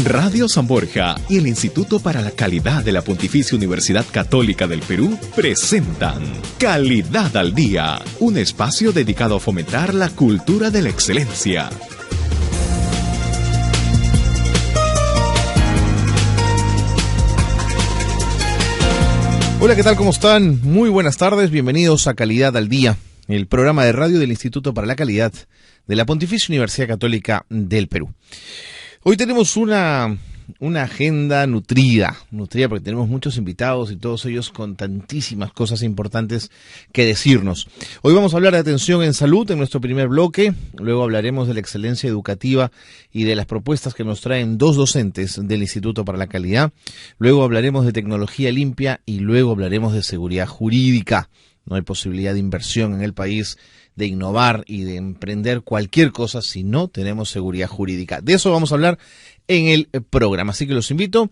Radio San Borja y el Instituto para la Calidad de la Pontificia Universidad Católica del Perú presentan Calidad al Día, un espacio dedicado a fomentar la cultura de la excelencia. Hola, ¿qué tal? ¿Cómo están? Muy buenas tardes, bienvenidos a Calidad al Día, el programa de radio del Instituto para la Calidad de la Pontificia Universidad Católica del Perú. Hoy tenemos una agenda nutrida porque tenemos muchos invitados y todos ellos con tantísimas cosas importantes que decirnos. Hoy vamos a hablar de atención en salud en nuestro primer bloque, luego hablaremos de la excelencia educativa y de las propuestas que nos traen dos docentes del Instituto para la Calidad, luego hablaremos de tecnología limpia y luego hablaremos de seguridad jurídica. No hay posibilidad de inversión en el país, de innovar y de emprender cualquier cosa si no tenemos seguridad jurídica. De eso vamos a hablar en el programa, así que los invito.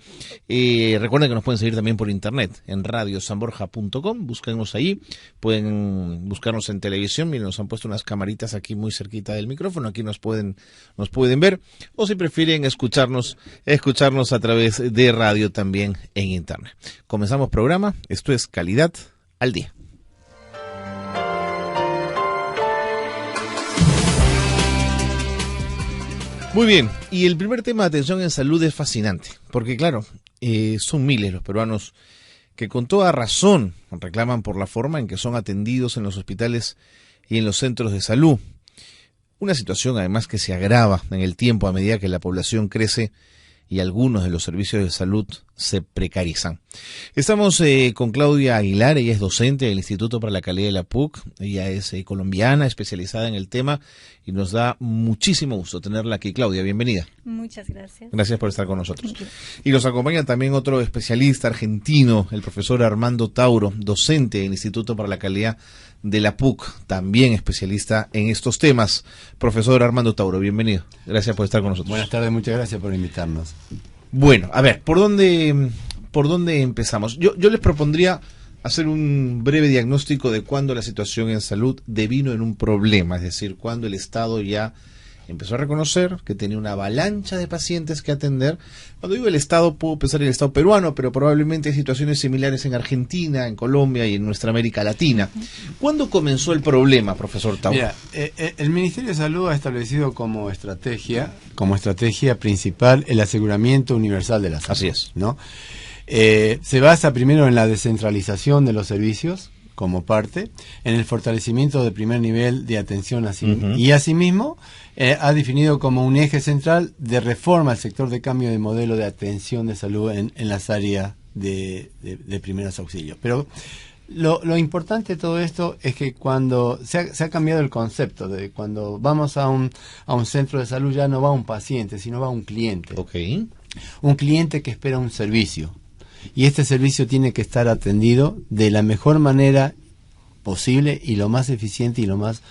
Recuerden que nos pueden seguir también por internet en radiosanborja.com, búsquenos ahí, pueden buscarnos en televisión. Miren, nos han puesto unas camaritas aquí muy cerquita del micrófono, aquí nos pueden ver, o si prefieren escucharnos a través de radio también en internet. Comenzamos programa, esto es Calidad al Día. Muy bien, y el primer tema de atención en salud es fascinante, porque claro, son miles los peruanos que con toda razón reclaman por la forma en que son atendidos en los hospitales y en los centros de salud. Una situación además que se agrava en el tiempo a medida que la población crece y algunos de los servicios de salud se precarizan. Estamos con Claudia Aguilar, ella es docente del Instituto para la Calidad de la PUC, ella es colombiana, especializada en el tema y nos da muchísimo gusto tenerla aquí. Claudia, bienvenida. Muchas gracias. Gracias por estar con nosotros. Y nos acompaña también otro especialista argentino, el profesor Armando Tauro, docente del Instituto para la Calidad de la PUC, también especialista en estos temas. Profesor Armando Tauro, bienvenido. Gracias por estar con nosotros. Buenas tardes, muchas gracias por invitarnos. Bueno, a ver, ¿por dónde empezamos? Yo les propondría hacer un breve diagnóstico de cuándo la situación en salud devino en un problema, es decir, cuándo el Estado ya empezó a reconocer que tenía una avalancha de pacientes que atender. Cuando digo el Estado, puedo pensar en el Estado peruano, pero probablemente hay situaciones similares en Argentina, en Colombia y en nuestra América Latina. ¿Cuándo comenzó el problema, profesor Tauro? Mira, el Ministerio de Salud ha establecido como estrategia principal el aseguramiento universal de la salud. Así es, ¿no? Se basa primero en la descentralización de los servicios como parte, en el fortalecimiento del primer nivel de atención y asimismo ha definido como un eje central de reforma al sector de cambio de modelo de atención de salud en las áreas de primeros auxilios. Pero lo importante de todo esto es que cuando se ha cambiado el concepto de cuando vamos a un centro de salud ya no va un paciente, sino va un cliente. Okay. Un cliente que espera un servicio. Y este servicio tiene que estar atendido de la mejor manera posible y lo más eficiente y lo más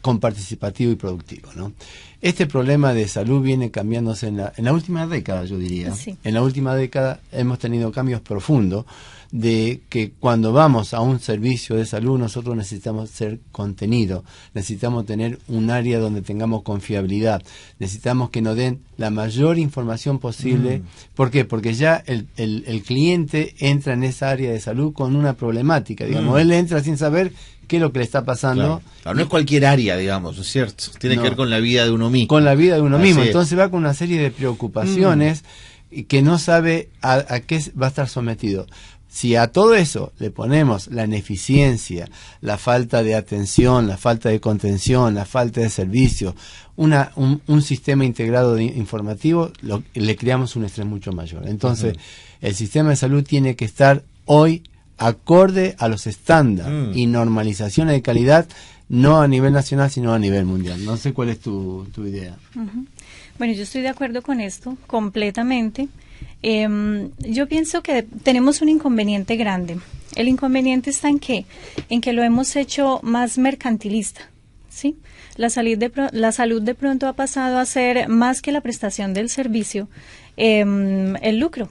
comparticipativo y productivo, ¿no? Este problema de salud viene cambiándose en la última década, yo diría. Sí. En la última década hemos tenido cambios profundos de que cuando vamos a un servicio de salud nosotros necesitamos ser contenido, necesitamos tener un área donde tengamos confiabilidad, necesitamos que nos den la mayor información posible. ¿Por qué? Porque ya el cliente entra en esa área de salud con una problemática, digamos, él entra sin saber qué es lo que le está pasando. Claro, no es cualquier área, digamos, es cierto, tiene que ver con la vida de uno mismo. Con la vida de uno mismo, es. Entonces va con una serie de preocupaciones que no sabe a qué va a estar sometido. Si a todo eso le ponemos la ineficiencia, la falta de atención, la falta de contención, la falta de servicio, un sistema integrado informativo, le creamos un estrés mucho mayor. Entonces, el sistema de salud tiene que estar hoy acorde a los estándares y normalizaciones de calidad, no a nivel nacional, sino a nivel mundial. No sé cuál es tu idea. Bueno, yo estoy de acuerdo con esto completamente. Yo pienso que tenemos un inconveniente grande. El inconveniente está en que lo hemos hecho más mercantilista, ¿sí? La salud de pronto ha pasado a ser más que la prestación del servicio, el lucro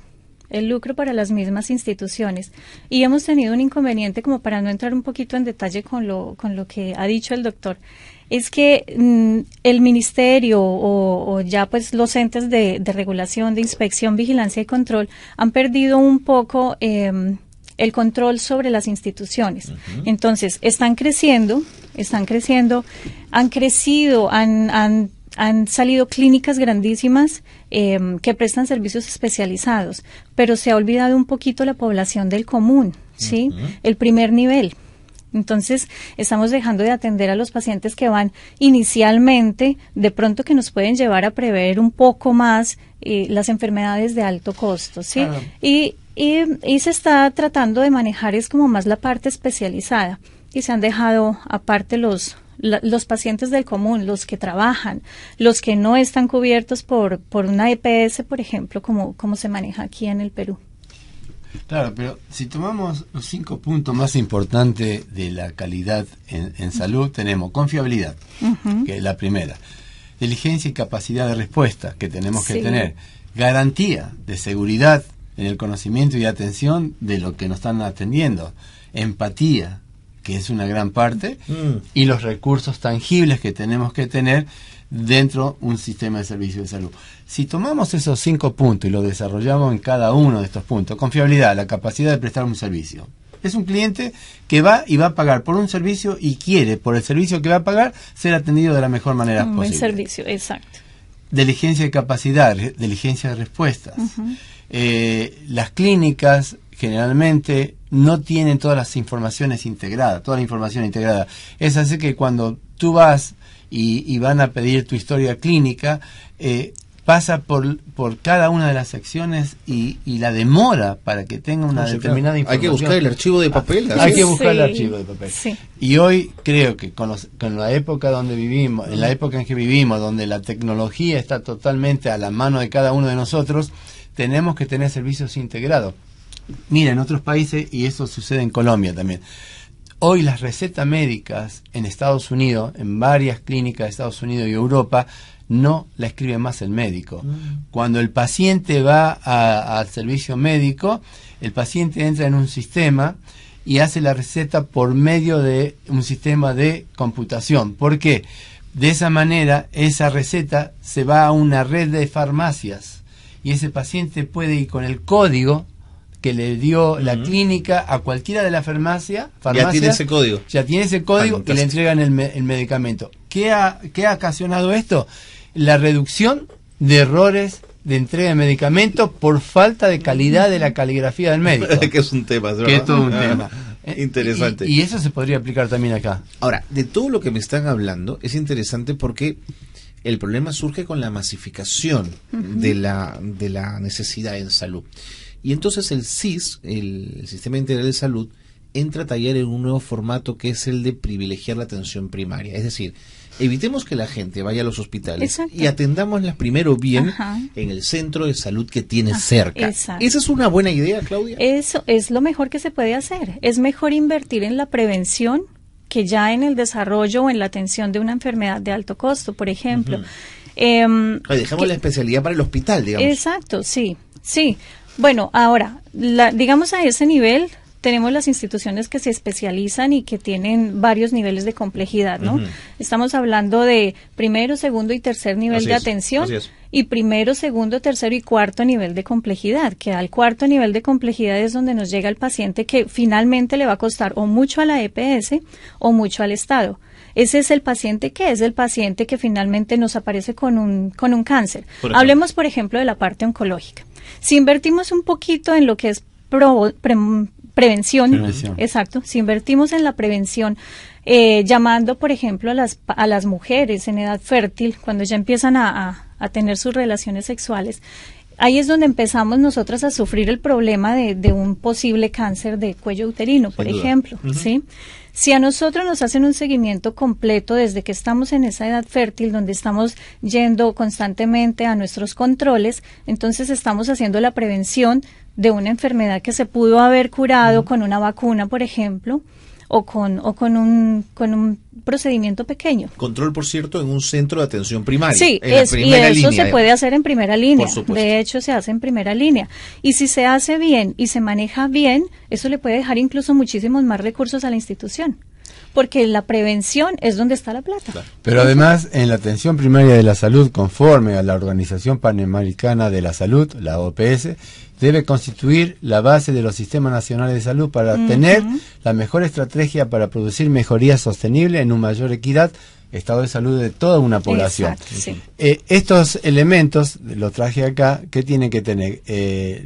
para las mismas instituciones. Y hemos tenido un inconveniente, como para no entrar un poquito en detalle con lo que ha dicho el doctor, es que el ministerio o ya pues los entes de regulación, de inspección, vigilancia y control han perdido un poco el control sobre las instituciones. Entonces, están creciendo, han crecido, han salido clínicas grandísimas que prestan servicios especializados, pero se ha olvidado un poquito la población del común, ¿sí? El primer nivel. Entonces, estamos dejando de atender a los pacientes que van inicialmente, de pronto que nos pueden llevar a prever un poco más las enfermedades de alto costo, ¿sí? Claro. Y se está tratando de manejar es como más la parte especializada y se han dejado aparte los pacientes del común, los que trabajan, los que no están cubiertos por una EPS, por ejemplo, como se maneja aquí en el Perú. Claro, pero si tomamos los 5 puntos más importantes de la calidad en salud, tenemos confiabilidad, que es la primera, diligencia y capacidad de respuesta que tenemos que tener, garantía de seguridad en el conocimiento y atención de lo que nos están atendiendo, empatía, que es una gran parte, y los recursos tangibles que tenemos que tener dentro de un sistema de servicio de salud. Si tomamos esos 5 puntos y los desarrollamos en cada uno de estos puntos, confiabilidad, la capacidad de prestar un servicio. Es un cliente que va y va a pagar por un servicio y quiere, por el servicio que va a pagar, ser atendido de la mejor manera posible. Un buen servicio, exacto. Diligencia de capacidad, diligencia de respuestas. Las clínicas generalmente no tienen todas las informaciones integradas, toda la información integrada. Es así que cuando tú vas y van a pedir tu historia clínica, pasa por cada una de las secciones y la demora para que tenga una determinada información. Hay que buscar el archivo de papel. Hay que buscar el archivo de papel. Sí. Y hoy creo que con la época donde vivimos, en la época en que vivimos, donde la tecnología está totalmente a la mano de cada uno de nosotros, tenemos que tener servicios integrados. Mira, en otros países, y eso sucede en Colombia también, hoy las recetas médicas en Estados Unidos, en varias clínicas de Estados Unidos y Europa, no la escribe más el médico. Cuando el paciente va al servicio médico, el paciente entra en un sistema y hace la receta por medio de un sistema de computación. ¿Por qué? De esa manera, esa receta se va a una red de farmacias y ese paciente puede ir con el código que le dio la clínica a cualquiera de la farmacia. Ya tiene ese código. Ya tiene ese código. Fantástico. Y le entregan el medicamento. ¿Qué ha ocasionado esto? La reducción de errores de entrega de medicamentos por falta de calidad de la caligrafía del médico. Que es un tema, ¿verdad? Que es todo un tema. Interesante. Y eso se podría aplicar también acá. Ahora, de todo lo que me están hablando, es interesante porque el problema surge con la masificación de la necesidad en salud. Y entonces el SIS, el Sistema Integral de Salud, entra a tallar en un nuevo formato que es el de privilegiar la atención primaria. Es decir, evitemos que la gente vaya a los hospitales. Exacto. Y atendámosla primero bien en el centro de salud que tiene cerca. Exacto. ¿Esa es una buena idea, Claudia? Eso es lo mejor que se puede hacer. Es mejor invertir en la prevención que ya en el desarrollo o en la atención de una enfermedad de alto costo, por ejemplo. Dejamos la especialidad para el hospital, digamos. Exacto, sí. Bueno, ahora, digamos a ese nivel tenemos las instituciones que se especializan y que tienen varios niveles de complejidad, ¿no? Estamos hablando de primero, segundo y tercer nivel de atención y primero, segundo, tercero y cuarto nivel de complejidad, que al cuarto nivel de complejidad es donde nos llega el paciente que finalmente le va a costar o mucho a la EPS o mucho al Estado. Ese es el paciente que finalmente nos aparece con un cáncer. Hablemos, por ejemplo, de la parte oncológica. Si invertimos un poquito en lo que es prevención, exacto, si invertimos en la prevención, llamando, por ejemplo, a las mujeres en edad fértil, cuando ya empiezan a tener sus relaciones sexuales, ahí es donde empezamos nosotras a sufrir el problema de un posible cáncer de cuello uterino, por ejemplo, ¿sí? Si a nosotros nos hacen un seguimiento completo desde que estamos en esa edad fértil, donde estamos yendo constantemente a nuestros controles, entonces estamos haciendo la prevención de una enfermedad que se pudo haber curado con una vacuna, por ejemplo, o con un procedimiento pequeño. Control, por cierto, en un centro de atención primaria. Sí, y eso se puede hacer en primera línea. De hecho, se hace en primera línea. Y si se hace bien y se maneja bien, eso le puede dejar incluso muchísimos más recursos a la institución. porque la prevención es donde está la plata. Claro. Pero además, en la atención primaria de la salud, conforme a la Organización Panamericana de la Salud, la OPS, debe constituir la base de los sistemas nacionales de salud para tener la mejor estrategia para producir mejoría sostenible en una mayor equidad, estado de salud de toda una población. Exacto, sí. Estos elementos, los traje acá, ¿qué tienen que tener?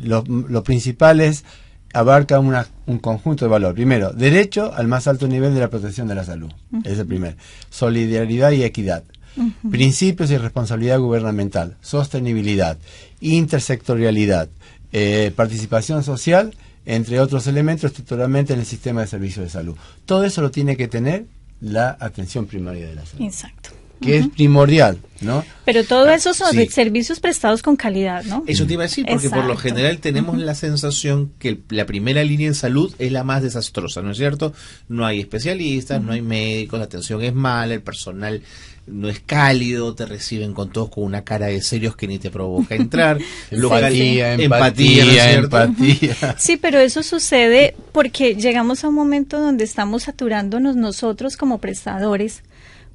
Los principales abarca un conjunto de valores. Primero, derecho al más alto nivel de la protección de la salud. Es el primero. Solidaridad y equidad. Principios y responsabilidad gubernamental. Sostenibilidad. Intersectorialidad. Participación social, entre otros elementos, estructuralmente en el sistema de servicios de salud. Todo eso lo tiene que tener la atención primaria de la salud. Exacto. Que es primordial, ¿no? Pero todo eso son Sí. servicios prestados con calidad, ¿no? Eso te iba a decir, porque por lo Exacto. general tenemos la sensación que la primera línea en salud es la más desastrosa, ¿no es cierto? No hay especialistas, no hay médicos, la atención es mala, el personal no es cálido, te reciben con todos con una cara de serios que ni te provoca entrar. Empatía, empatía, ¿no es cierto? empatía. Sí, pero eso sucede porque llegamos a un momento donde estamos saturándonos nosotros como prestadores,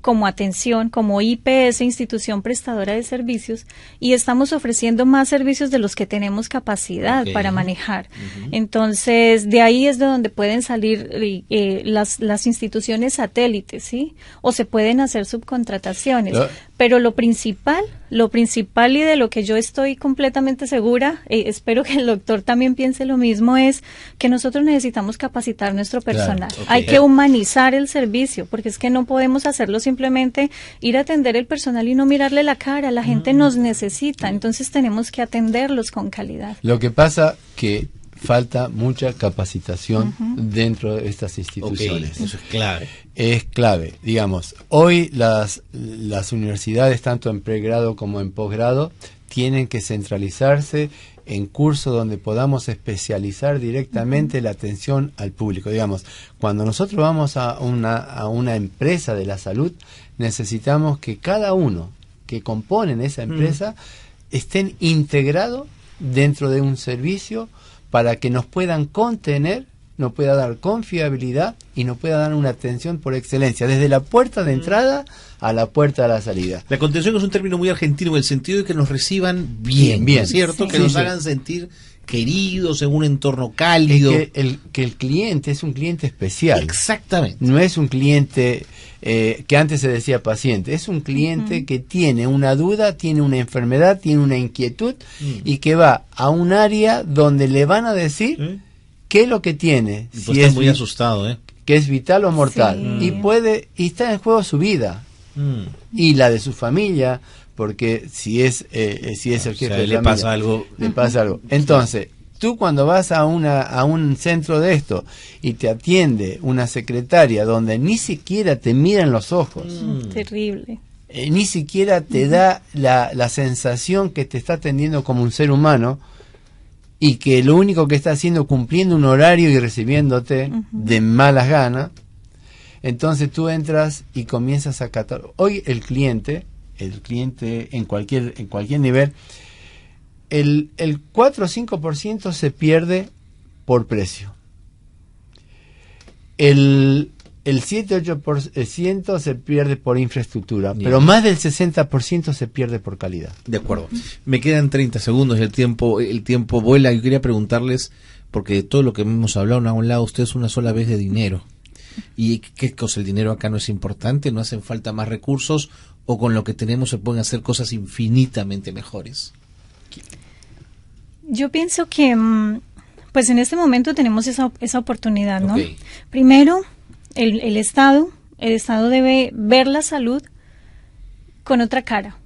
como atención, como IPS, institución prestadora de servicios, y estamos ofreciendo más servicios de los que tenemos capacidad para manejar. Entonces, de ahí es de donde pueden salir las instituciones satélites, ¿sí? O se pueden hacer subcontrataciones. Pero lo principal y de lo que yo estoy completamente segura, espero que el doctor también piense lo mismo, es que nosotros necesitamos capacitar nuestro personal. Claro, Hay que humanizar el servicio, porque es que no podemos hacerlo simplemente ir a atender el personal y no mirarle la cara. La gente nos necesita, entonces tenemos que atenderlos con calidad. Lo que pasa que falta mucha capacitación dentro de estas instituciones. Ok, eso es clave. Es clave, digamos. Hoy las universidades, tanto en pregrado como en posgrado, tienen que centralizarse en cursos donde podamos especializar directamente la atención al público. Digamos, cuando nosotros vamos a una empresa de la salud, necesitamos que cada uno que componen esa empresa estén integrados dentro de un servicio para que nos puedan contener, nos pueda dar confiabilidad y nos pueda dar una atención por excelencia, desde la puerta de entrada a la puerta de la salida. La contención es un término muy argentino en el sentido de que nos reciban bien, Bien, ¿no es cierto? sí. Que nos Sí. hagan sentir queridos en un entorno cálido. Es que el cliente es un cliente especial. Exactamente. No es un cliente que antes se decía paciente, es un cliente que tiene una duda, tiene una enfermedad, tiene una inquietud y que va a un área donde le van a decir qué es lo que tiene, Y si pues está es muy asustado, ¿eh? que es vital o mortal, Sí. y está en juego su vida y la de su familia, porque si es el jefe de le familia, pasa algo. le pasa algo. Entonces, tú cuando vas a un centro de esto y te atiende una secretaria donde ni siquiera te mira en los ojos, Terrible. ni siquiera te da la sensación que te está atendiendo como un ser humano y que lo único que está haciendo es cumpliendo un horario y recibiéndote de malas ganas, entonces tú entras y comienzas a catar. Hoy el cliente en cualquier nivel, el 4 o 5% se pierde por precio. El 7-8% se pierde por infraestructura, Bien. pero más del 60% se pierde por calidad. De acuerdo. Me quedan 30 segundos y el tiempo vuela. Yo quería preguntarles, porque de todo lo que hemos hablado, a un lado ustedes una sola vez de dinero. ¿Y qué cosa? ¿El dinero acá no es importante? ¿No hacen falta más recursos? ¿O con lo que tenemos se pueden hacer cosas infinitamente mejores? Yo pienso que, pues en este momento tenemos esa oportunidad, ¿no? Ok. Primero, el Estado debe ver la salud con otra cara,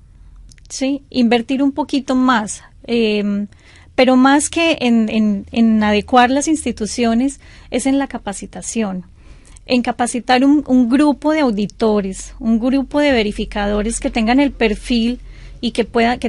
¿sí? Invertir un poquito más, pero más que en adecuar las instituciones, es en la capacitación. En capacitar un grupo de auditores, un grupo de verificadores que tengan el perfil y que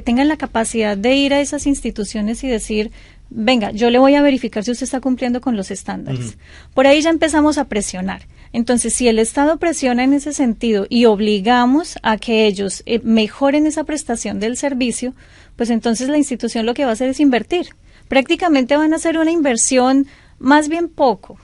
tengan la capacidad de ir a esas instituciones y decir, venga, yo le voy a verificar si usted está cumpliendo con los estándares. Por ahí ya empezamos a presionar. Entonces, si el Estado presiona en ese sentido y obligamos a que ellos mejoren esa prestación del servicio, pues entonces la institución lo que va a hacer es invertir. Prácticamente van a hacer una inversión más bien poco,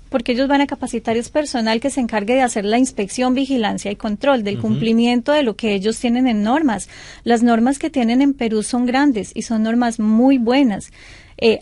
porque ellos van a capacitar es personal que se encargue de hacer la inspección, vigilancia y control del cumplimiento de lo que ellos tienen en normas. Las normas que tienen en Perú son grandes y son normas muy buenas.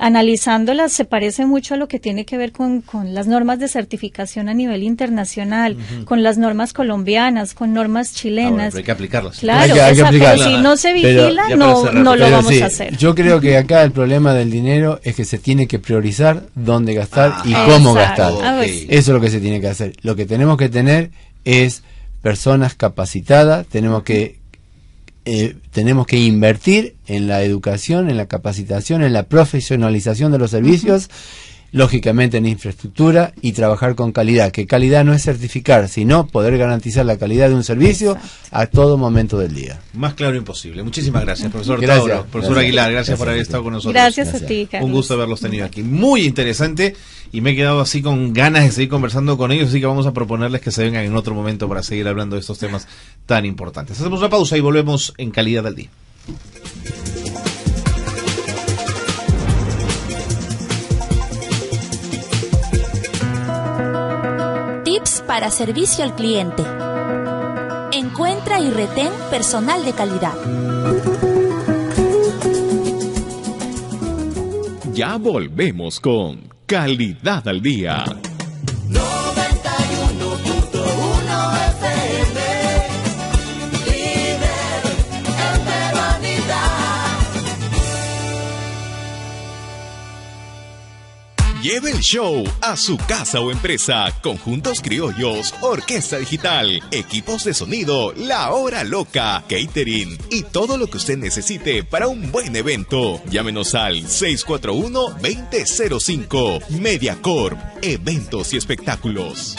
Analizándolas se parece mucho a lo que tiene que ver con las normas de certificación a nivel internacional, con las normas colombianas, con normas chilenas. Pero hay que aplicarlas. Claro, hay que pero si no se vigila, no lo vamos a hacer. Yo creo que acá el problema del dinero es que se tiene que priorizar dónde gastar y cómo gastar. Okay. Eso es lo que se tiene que hacer. Lo que tenemos que tener es personas capacitadas, tenemos que invertir en la educación, en la capacitación, en la profesionalización de los servicios, lógicamente en infraestructura y trabajar con calidad, que calidad no es certificar, sino poder garantizar la calidad de un servicio a todo momento del día. Más claro imposible. Muchísimas gracias, profesor Gracias. Tauro, profesor Aguilar, gracias por haber estado con nosotros. Gracias a ti, Carlos. Un gusto haberlos tenido aquí. Muy interesante y me he quedado así con ganas de seguir conversando con ellos, así que vamos a proponerles que se vengan en otro momento para seguir hablando de estos temas tan importantes. Hacemos una pausa y volvemos en Calidad al Día. Tips para servicio al cliente. Encuentra y retén personal de calidad. Ya volvemos con Calidad al Día. 91.1 FM, líder en peruanidad. Lleve el show a su casa o empresa. Conjuntos criollos, orquesta digital, equipos de sonido, la hora loca, catering y todo lo que usted necesite para un buen evento. Llámenos al 641-2005. Mediacorp, eventos y espectáculos.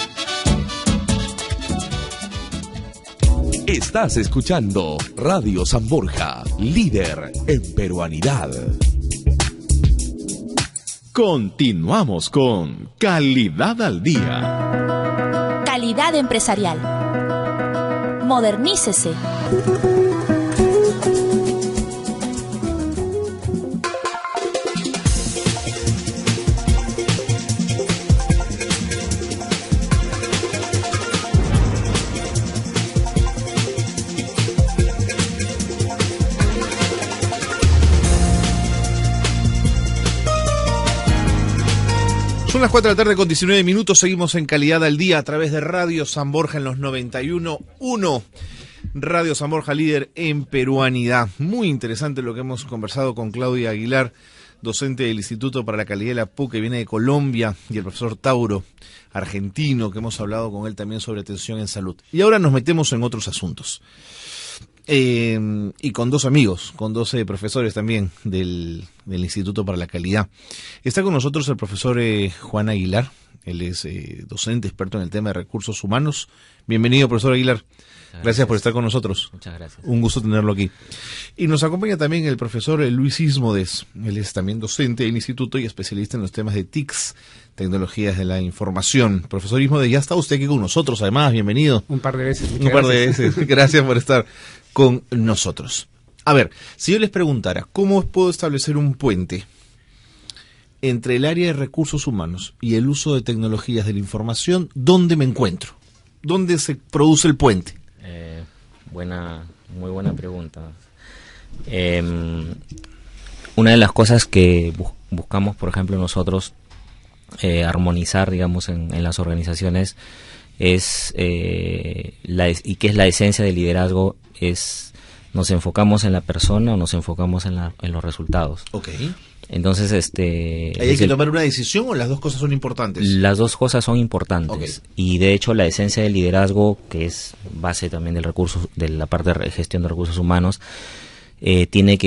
Estás escuchando Radio San Borja, líder en peruanidad. Continuamos con Calidad al Día. Calidad empresarial. Modernícese. Son las 4 de la tarde con 19 minutos, seguimos en Calidad al Día a través de Radio San Borja en los 91.1. Radio San Borja, líder en peruanidad. Muy interesante lo que hemos conversado con Claudia Aguilar, docente del Instituto para la Calidad de la PUC, que viene de Colombia, y el profesor Tauro, argentino, que hemos hablado con él también sobre atención en salud. Y ahora nos metemos en otros asuntos. Y con dos amigos, con 12 profesores también del Instituto para la Calidad. Está con nosotros el profesor Juan Aguilar, él es docente, experto en el tema de recursos humanos. Bienvenido, profesor Aguilar. Gracias por estar con nosotros. Muchas gracias. Un gusto tenerlo aquí. Y nos acompaña también el profesor Luis Ismodes. Él es también docente del instituto y especialista en los temas de TICs, tecnologías de la información. Profesor Ismodes, ya está usted aquí con nosotros, además, bienvenido. Un par de veces. Un par de veces. Gracias por estar con nosotros. A ver, si yo les preguntara, ¿cómo puedo establecer un puente entre el área de recursos humanos y el uso de tecnologías de la información? ¿Dónde me encuentro? ¿Dónde se produce el puente? Muy buena pregunta. Una de las cosas que buscamos, por ejemplo, nosotros armonizar, digamos, en las organizaciones es y que es la esencia del liderazgo, es nos enfocamos en la persona o nos enfocamos en los resultados. Okay. Entonces, ¿hay que tomar una decisión o las dos cosas son importantes? Las dos cosas son importantes. Okay. Y de hecho la esencia del liderazgo, que es base también de la parte de gestión de recursos humanos, tenemos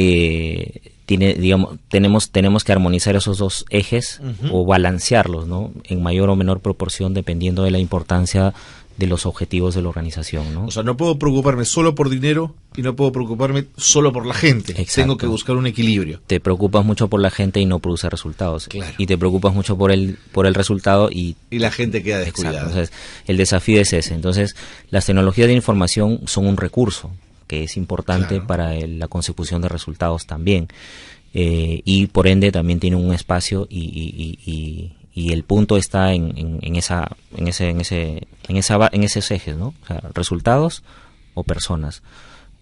que armonizar esos dos ejes o balancearlos, ¿no? En mayor o menor proporción dependiendo de la importancia de los objetivos de la organización, ¿no? O sea, no puedo preocuparme solo por dinero y no puedo preocuparme solo por la gente. Exacto. Tengo que buscar un equilibrio. Te preocupas mucho por la gente y no produces resultados. Claro. Y te preocupas mucho por el resultado y la gente queda descuidada. Exacto. Entonces, el desafío es ese. Entonces, las tecnologías de información son un recurso que es importante, claro, para la consecución de resultados también. Y por ende también tiene un espacio y y el punto está en esos ejes, ¿no? O sea, resultados o personas.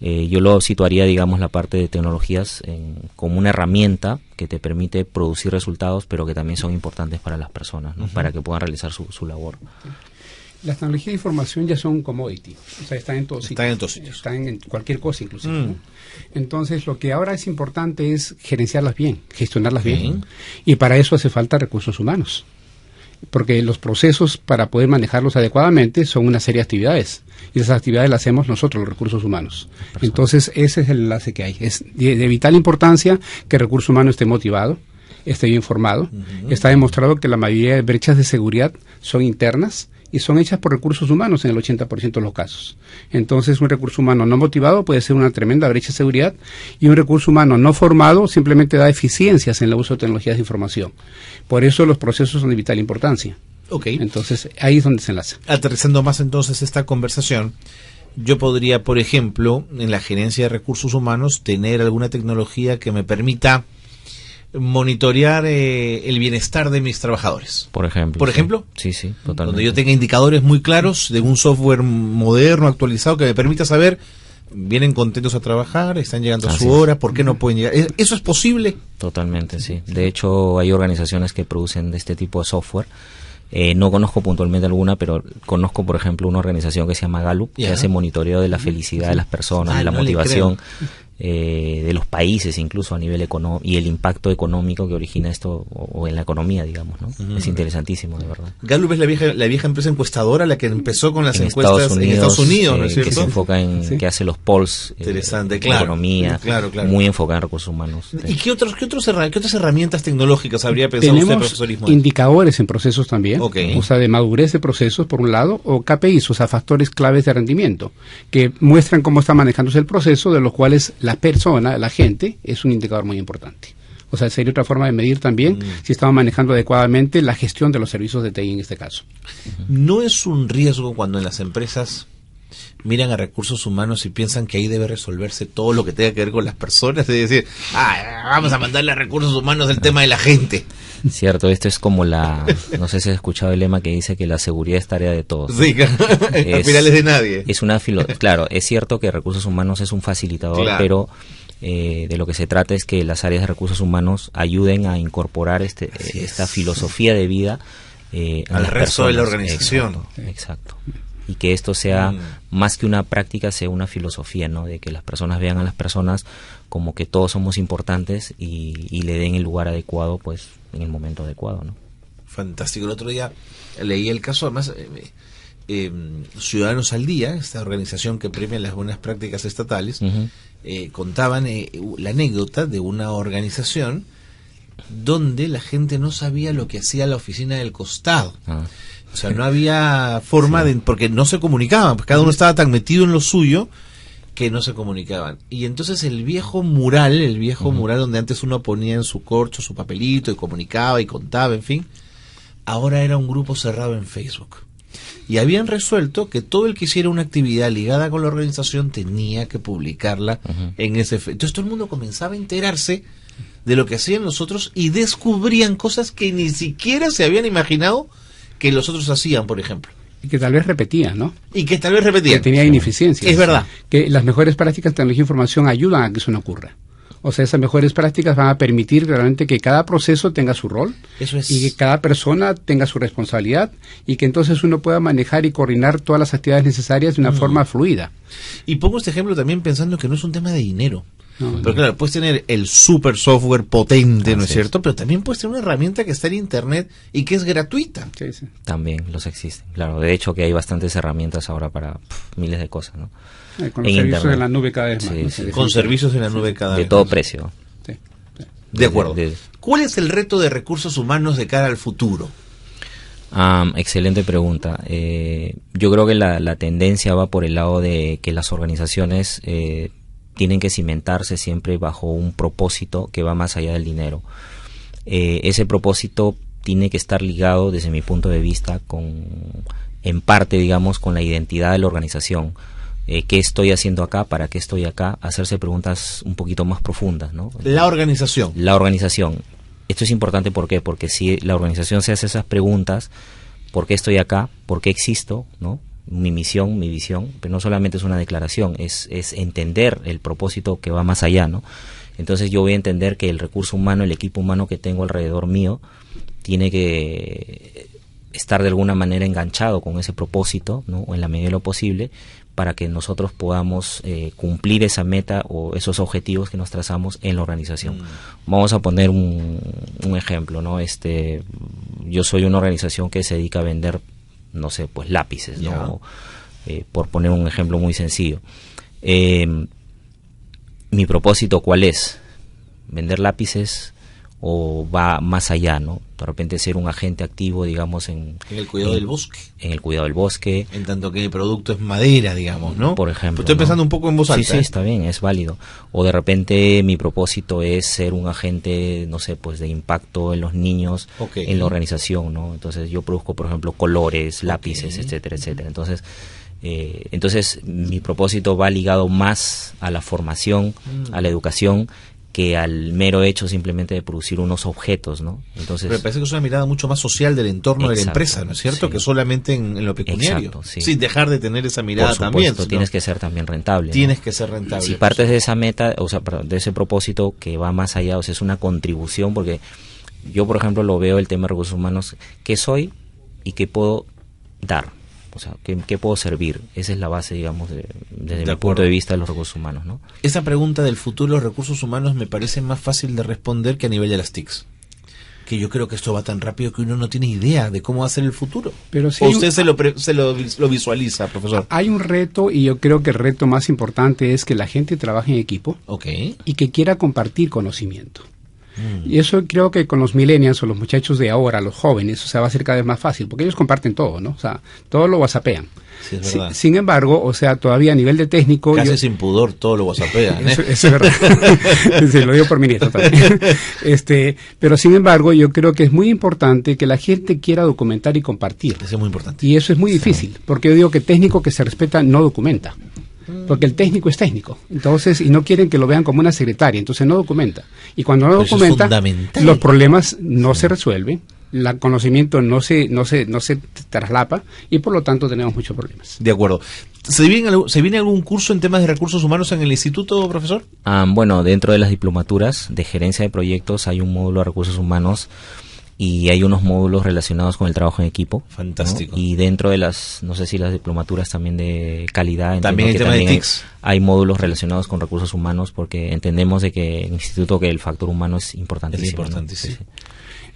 Yo lo situaría, digamos, la parte de tecnologías como una herramienta que te permite producir resultados, pero que también son importantes para las personas, ¿no? Para que puedan realizar su labor. Las tecnologías de información ya son commodity, o sea, están en todos sitios. Están en todos sitios. Están en cualquier cosa inclusive, ¿no? Entonces, lo que ahora es importante es gerenciarlas bien, gestionarlas bien. Y para eso hace falta recursos humanos. Porque los procesos para poder manejarlos adecuadamente son una serie de actividades. Y esas actividades las hacemos nosotros, los recursos humanos. Entonces, ese es el enlace que hay. Es de vital importancia que el recurso humano esté motivado, esté bien formado. Está demostrado que la mayoría de brechas de seguridad son internas y son hechas por recursos humanos en el 80% de los casos. Entonces, un recurso humano no motivado puede ser una tremenda brecha de seguridad, y un recurso humano no formado simplemente da eficiencias en el uso de tecnologías de información. Por eso los procesos son de vital importancia. Entonces, ahí es donde se enlaza. Aterrizando más entonces esta conversación, yo podría, por ejemplo, en la gerencia de recursos humanos, tener alguna tecnología que me permita monitorear el bienestar de mis trabajadores. Por ejemplo. ¿Por ejemplo? Sí, totalmente. Donde yo tenga indicadores muy claros de un software moderno, actualizado, que me permita saber, vienen contentos a trabajar, están llegando a su hora, ¿por qué no pueden llegar? ¿Eso es posible? Totalmente, sí. De hecho, hay organizaciones que producen de este tipo de software. No conozco puntualmente alguna, pero conozco, por ejemplo, una organización que se llama Gallup, que hace monitoreo de la felicidad de las personas, de la motivación, de los países, incluso a nivel económico, y el impacto económico que origina esto, o en la economía, digamos, ¿no? Es interesantísimo, de verdad. Gallup es la vieja empresa encuestadora, la que empezó con las encuestas en Estados Unidos, ¿no es cierto? Que se enfoca en, que hace los polls, interesante, economía, muy enfocada en recursos humanos. ¿Y qué otras herramientas tecnológicas habría pensado usted, profesor Ismael? Tenemos indicadores en procesos también, o sea, de madurez de procesos, por un lado, o KPIs, o sea, factores claves de rendimiento, que muestran cómo está manejándose el proceso, de los cuales la persona, la gente, es un indicador muy importante. O sea, sería otra forma de medir también si estamos manejando adecuadamente la gestión de los servicios de TI en este caso. ¿No es un riesgo cuando en las empresas miran a recursos humanos y piensan que ahí debe resolverse todo lo que tenga que ver con las personas? Es decir, vamos a mandarle a recursos humanos el tema de la gente. Cierto, esto es como no sé si has escuchado el lema que dice que la seguridad es tarea de todos. Sí, al final es de nadie. Es claro, es cierto que recursos humanos es un facilitador, pero de lo que se trata es que las áreas de recursos humanos ayuden a incorporar esta filosofía de vida al resto de la organización. Exacto. Y que esto sea más que una práctica, sea una filosofía, ¿no? De que las personas vean a las personas como que todos somos importantes y le den el lugar adecuado, pues, en el momento adecuado, ¿no? Fantástico. El otro día leí el caso, además, Ciudadanos al Día, esta organización que premia las buenas prácticas estatales, contaban la anécdota de una organización donde la gente no sabía lo que hacía la oficina del costado. O sea, no había forma porque no se comunicaban, pues cada uno estaba tan metido en lo suyo que no se comunicaban. Y entonces el viejo mural donde antes uno ponía en su corcho su papelito y comunicaba y contaba, en fin, ahora era un grupo cerrado en Facebook. Y habían resuelto que todo el que hiciera una actividad ligada con la organización tenía que publicarla en ese Facebook. Entonces todo el mundo comenzaba a enterarse de lo que hacían los otros y descubrían cosas que ni siquiera se habían imaginado que los otros hacían, por ejemplo. Y que tal vez repetían, ¿no? Que tenía ineficiencias. Es verdad. Que las mejores prácticas de tecnología de información ayudan a que eso no ocurra. O sea, esas mejores prácticas van a permitir realmente que cada proceso tenga su rol. Eso es. Y que cada persona tenga su responsabilidad y que entonces uno pueda manejar y coordinar todas las actividades necesarias de una forma fluida. Y pongo este ejemplo también pensando que no es un tema de dinero. Pero claro, puedes tener el super software potente, ¿no es cierto? Pero también puedes tener una herramienta que está en internet y que es gratuita. También los existen, claro. De hecho que hay bastantes herramientas ahora para miles de cosas, ¿no? Con los servicios en la nube cada vez más. Con servicios en la nube cada vez más. De todo precio. De acuerdo. ¿Cuál es el reto de recursos humanos de cara al futuro? Excelente pregunta. Yo creo que la tendencia va por el lado de que las organizaciones tienen que cimentarse siempre bajo un propósito que va más allá del dinero. Ese propósito tiene que estar ligado, desde mi punto de vista, en parte, digamos, con la identidad de la organización. ¿Qué estoy haciendo acá? ¿Para qué estoy acá? Hacerse preguntas un poquito más profundas, ¿no? La organización. Esto es importante, ¿por qué? Porque si la organización se hace esas preguntas, ¿por qué estoy acá? ¿Por qué existo? ¿No? Mi misión, mi visión, pero no solamente es una declaración, es entender el propósito que va más allá, ¿no? Entonces yo voy a entender que el recurso humano, el equipo humano que tengo alrededor mío, tiene que estar de alguna manera enganchado con ese propósito, ¿no? O en la medida de lo posible, para que nosotros podamos cumplir esa meta o esos objetivos que nos trazamos en la organización. Vamos a poner un ejemplo, ¿no? Yo soy una organización que se dedica a vender, no sé, pues lápices, ¿no? Por poner un ejemplo muy sencillo. Mi propósito, ¿cuál es? ¿Vender lápices o va más allá, ¿no? De repente ser un agente activo, digamos, en el cuidado del bosque. En el cuidado del bosque. En tanto que el producto es madera, digamos, ¿no? Por ejemplo. Estoy pensando un poco en voz alta. Sí, está bien, es válido. O de repente mi propósito es ser un agente, no sé, pues de impacto en los niños, en la organización, ¿no? Entonces yo produzco, por ejemplo, colores, lápices, etcétera, etcétera. Entonces mi propósito va ligado más a la formación, a la educación, que al mero hecho simplemente de producir unos objetos, ¿no? Entonces, pero me parece que es una mirada mucho más social del entorno de la empresa, ¿no es cierto? Sí. Que solamente en lo pecuniario. Exacto, sí. Sin dejar de tener esa mirada. Por supuesto, también. ¿no? Tienes que ser también rentable. Tienes, ¿no?, que ser rentable. Si partes de esa meta, o sea, de ese propósito que va más allá, o sea, es una contribución, porque yo, por ejemplo, lo veo el tema de recursos humanos, ¿qué soy y qué puedo dar? O sea, ¿qué puedo servir? Esa es la base, digamos, desde mi punto de vista de los recursos humanos, ¿no? Esa pregunta del futuro de los recursos humanos me parece más fácil de responder que a nivel de las TICs. Que yo creo que esto va tan rápido que uno no tiene idea de cómo va a ser el futuro. Pero sí, ¿o usted se lo visualiza, profesor? Hay un reto, y yo creo que el reto más importante es que la gente trabaje en equipo y que quiera compartir conocimiento. Y eso creo que con los millennials o los muchachos de ahora, los jóvenes, o sea, va a ser cada vez más fácil, porque ellos comparten todo, ¿no? O sea, todo lo whatsappean. Sí, es verdad. Sin embargo, o sea, todavía a nivel de técnico... Casi sin pudor todo lo whatsappean, ¿eh? Eso es verdad. Sí, lo digo por mi nieto también. Pero sin embargo, yo creo que es muy importante que la gente quiera documentar y compartir. Eso es muy importante. Y eso es muy difícil, porque yo digo que técnico que se respeta no documenta. Porque el técnico es técnico, entonces, y no quieren que lo vean como una secretaria, entonces no documenta. Y cuando no documenta, los problemas no se resuelven, el conocimiento no se traslapa, y por lo tanto tenemos muchos problemas. De acuerdo. ¿Se viene algún curso en temas de recursos humanos en el instituto, profesor? Bueno, dentro de las diplomaturas de gerencia de proyectos hay un módulo de recursos humanos, y hay unos módulos relacionados con el trabajo en equipo. Fantástico. ¿No? Y dentro de no sé si las diplomaturas también de calidad, también hay tema de TICs. Hay módulos relacionados con recursos humanos, porque entendemos de que en el instituto que el factor humano es importantísimo. Es importantísimo. ¿no? Sí.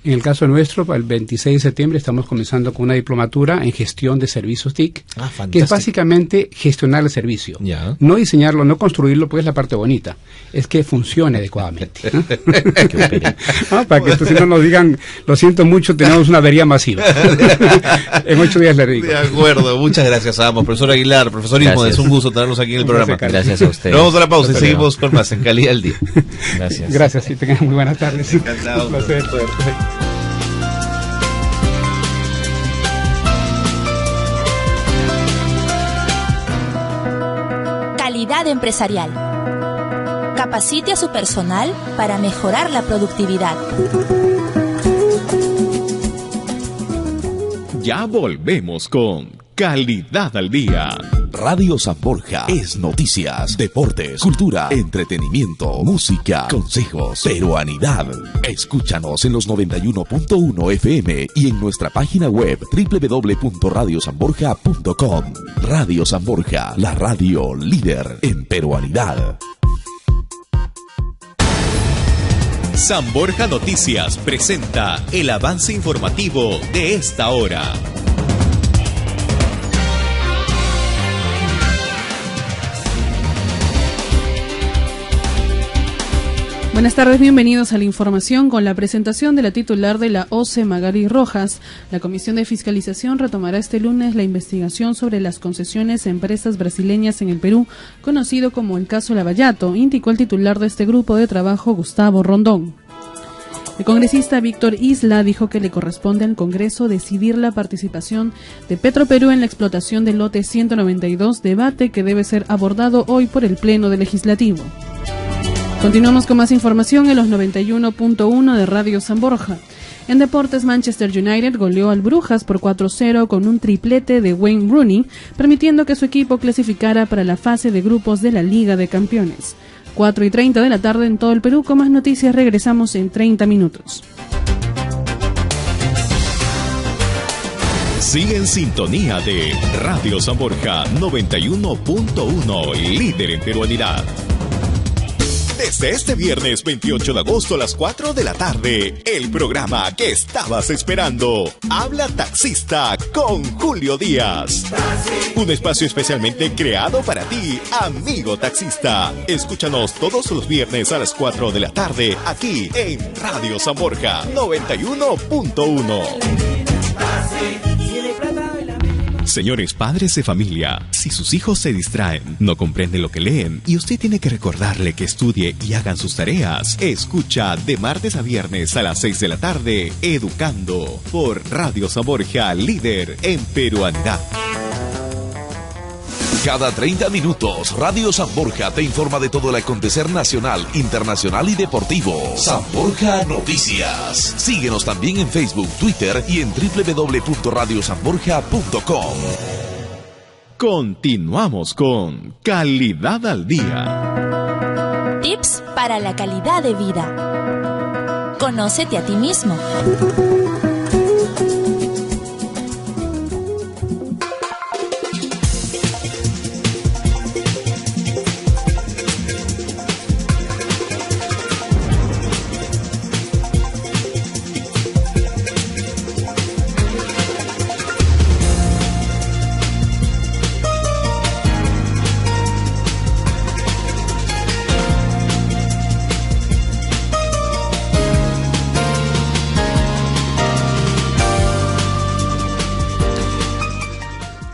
En el caso nuestro, el 26 de septiembre estamos comenzando con una diplomatura en gestión de servicios TIC, que es básicamente gestionar el servicio. No diseñarlo, no construirlo, porque es la parte bonita. Es que funcione adecuadamente. Para que entonces no nos digan, lo siento mucho, tenemos una avería masiva. En 8 días le digo. De acuerdo, muchas gracias a ambos. Profesor Aguilar, profesor Ismodes, un gusto tenerlos aquí en el programa. Gracias a ustedes. Nos vamos a la pausa y seguimos con más en Calidad del Día. Gracias. Gracias, y tengan muy buenas tardes. Encantado. Un placer poder. Calidad empresarial. Capacite a su personal para mejorar la productividad. Ya volvemos con Calidad al Día. Radio San Borja es noticias, deportes, cultura, entretenimiento, música, consejos, peruanidad. Escúchanos en los 91.1 FM y en nuestra página web www.radiosanborja.com. Radio San Borja, la radio líder en peruanidad. San Borja Noticias presenta el avance informativo de esta hora. Buenas tardes, bienvenidos a la información con la presentación de la titular de la OCE, Magali Rojas. La Comisión de Fiscalización retomará este lunes la investigación sobre las concesiones a empresas brasileñas en el Perú, conocido como el caso Lavallato, indicó el titular de este grupo de trabajo, Gustavo Rondón. El congresista Víctor Isla dijo que le corresponde al Congreso decidir la participación de Petroperú en la explotación del lote 192, debate que debe ser abordado hoy por el Pleno del Legislativo. Continuamos con más información en los 91.1 de Radio San Borja. En deportes, Manchester United goleó al Brujas por 4-0 con un triplete de Wayne Rooney, permitiendo que su equipo clasificara para la fase de grupos de la Liga de Campeones. 4:30 de la tarde en todo el Perú. Con más noticias regresamos en 30 minutos. Sigue en sintonía de Radio San Borja 91.1, líder en peruanidad. Desde este viernes 28 de agosto a las 4 de la tarde, el programa que estabas esperando, Habla Taxista con Julio Díaz. Un espacio especialmente creado para ti, amigo taxista. Escúchanos todos los viernes a las 4 de la tarde, aquí en Radio San Borja 91.1. Señores padres de familia, si sus hijos se distraen, no comprenden lo que leen y usted tiene que recordarle que estudie y hagan sus tareas, escucha de martes a viernes a las 6 de la tarde, Educando, por Radio San Borja, líder en peruanidad. Cada 30 minutos, Radio San Borja te informa de todo el acontecer nacional, internacional y deportivo. San Borja Noticias. Síguenos también en Facebook, Twitter y en www.radiosanborja.com. Continuamos con Calidad al Día. Tips para la calidad de vida. Conócete a ti mismo.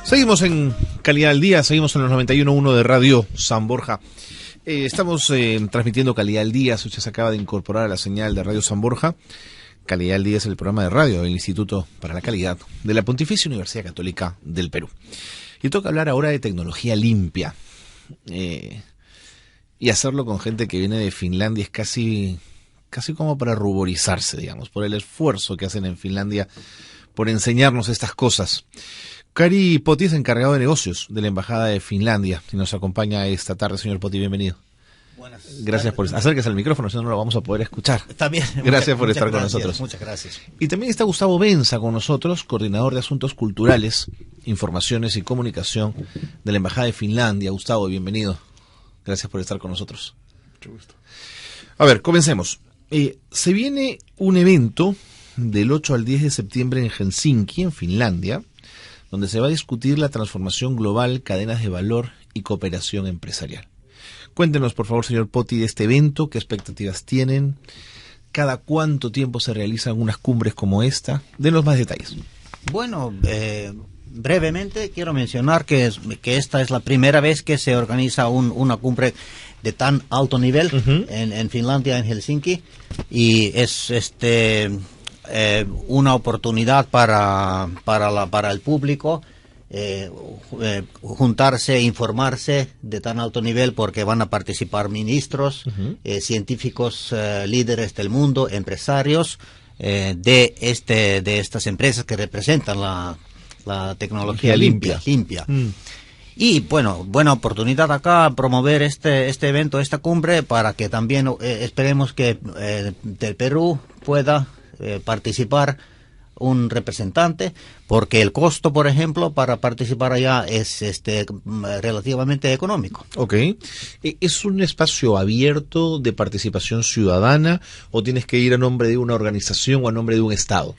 Seguimos en Calidad al Día, seguimos en los 91.1 de Radio San Borja. Estamos transmitiendo Calidad al Día, si usted se acaba de incorporar a la señal de Radio San Borja. Calidad al Día es el programa de radio del Instituto para la Calidad de la Pontificia Universidad Católica del Perú. Y toca hablar ahora de tecnología limpia. Y hacerlo con gente que viene de Finlandia es casi como para ruborizarse, digamos, por el esfuerzo que hacen en Finlandia por enseñarnos estas cosas. Kari Poti es encargado de negocios de la Embajada de Finlandia y nos acompaña esta tarde. Señor Poti, bienvenido. Buenas gracias por acérquese al micrófono, si no, no lo vamos a poder escuchar. También. Gracias por estar con nosotros. Muchas gracias. Y también está Gustavo Benza con nosotros, coordinador de Asuntos Culturales, Informaciones y Comunicación de la Embajada de Finlandia. Gustavo, bienvenido. Gracias por estar con nosotros. Mucho gusto. A ver, comencemos. Se viene un evento del 8 al 10 de septiembre en Helsinki, en Finlandia, donde se va a discutir la transformación global, cadenas de valor y cooperación empresarial. Cuéntenos, por favor, señor Poti, de este evento, qué expectativas tienen, cada cuánto tiempo se realizan unas cumbres como esta. Denos más detalles. Bueno, brevemente quiero mencionar que esta es la primera vez que se organiza una cumbre de tan alto nivel en Finlandia, en Helsinki, y es una oportunidad para el público juntarse, informarse de tan alto nivel, porque van a participar ministros, científicos, líderes del mundo, empresarios de estas empresas que representan la tecnología limpia. Y bueno, buena oportunidad acá promover este evento, esta cumbre, para que también esperemos que del Perú pueda participar un representante, porque el costo, por ejemplo, para participar allá es relativamente económico. Ok. ¿Es un espacio abierto de participación ciudadana o tienes que ir a nombre de una organización o a nombre de un estado?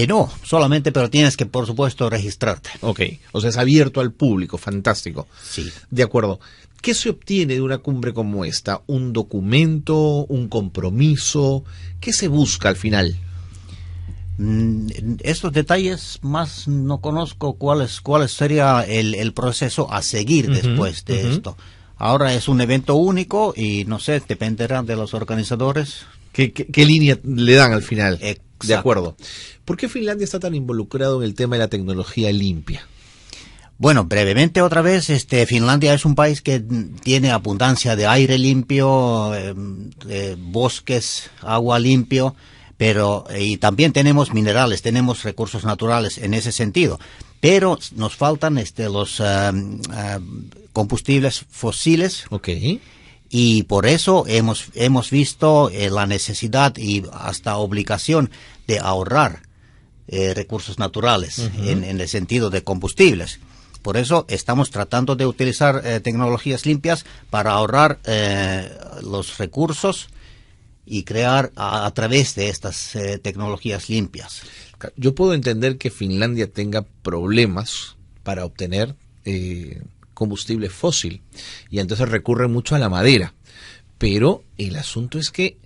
No, solamente, pero tienes que, por supuesto, registrarte. Ok, o sea, es abierto al público, fantástico. Sí. De acuerdo. ¿Qué se obtiene de una cumbre como esta? ¿Un documento? ¿Un compromiso? ¿Qué se busca al final? Estos detalles más no conozco cuál sería el proceso a seguir después de esto. Ahora es un evento único y no sé, dependerá de los organizadores. ¿Qué línea le dan al final? Exacto. De acuerdo. ¿Por qué Finlandia está tan involucrado en el tema de la tecnología limpia? Bueno, brevemente otra vez, Finlandia es un país que tiene abundancia de aire limpio, bosques, agua limpio, pero y también tenemos minerales, tenemos recursos naturales en ese sentido, pero nos faltan los combustibles fósiles. Okay. Y por eso hemos visto la necesidad y hasta obligación de ahorrar recursos naturales en el sentido de combustibles. Por eso estamos tratando de utilizar tecnologías limpias para ahorrar los recursos y crear a través de estas tecnologías limpias. Yo puedo entender que Finlandia tenga problemas para obtener combustible fósil y entonces recurre mucho a la madera, pero el asunto es que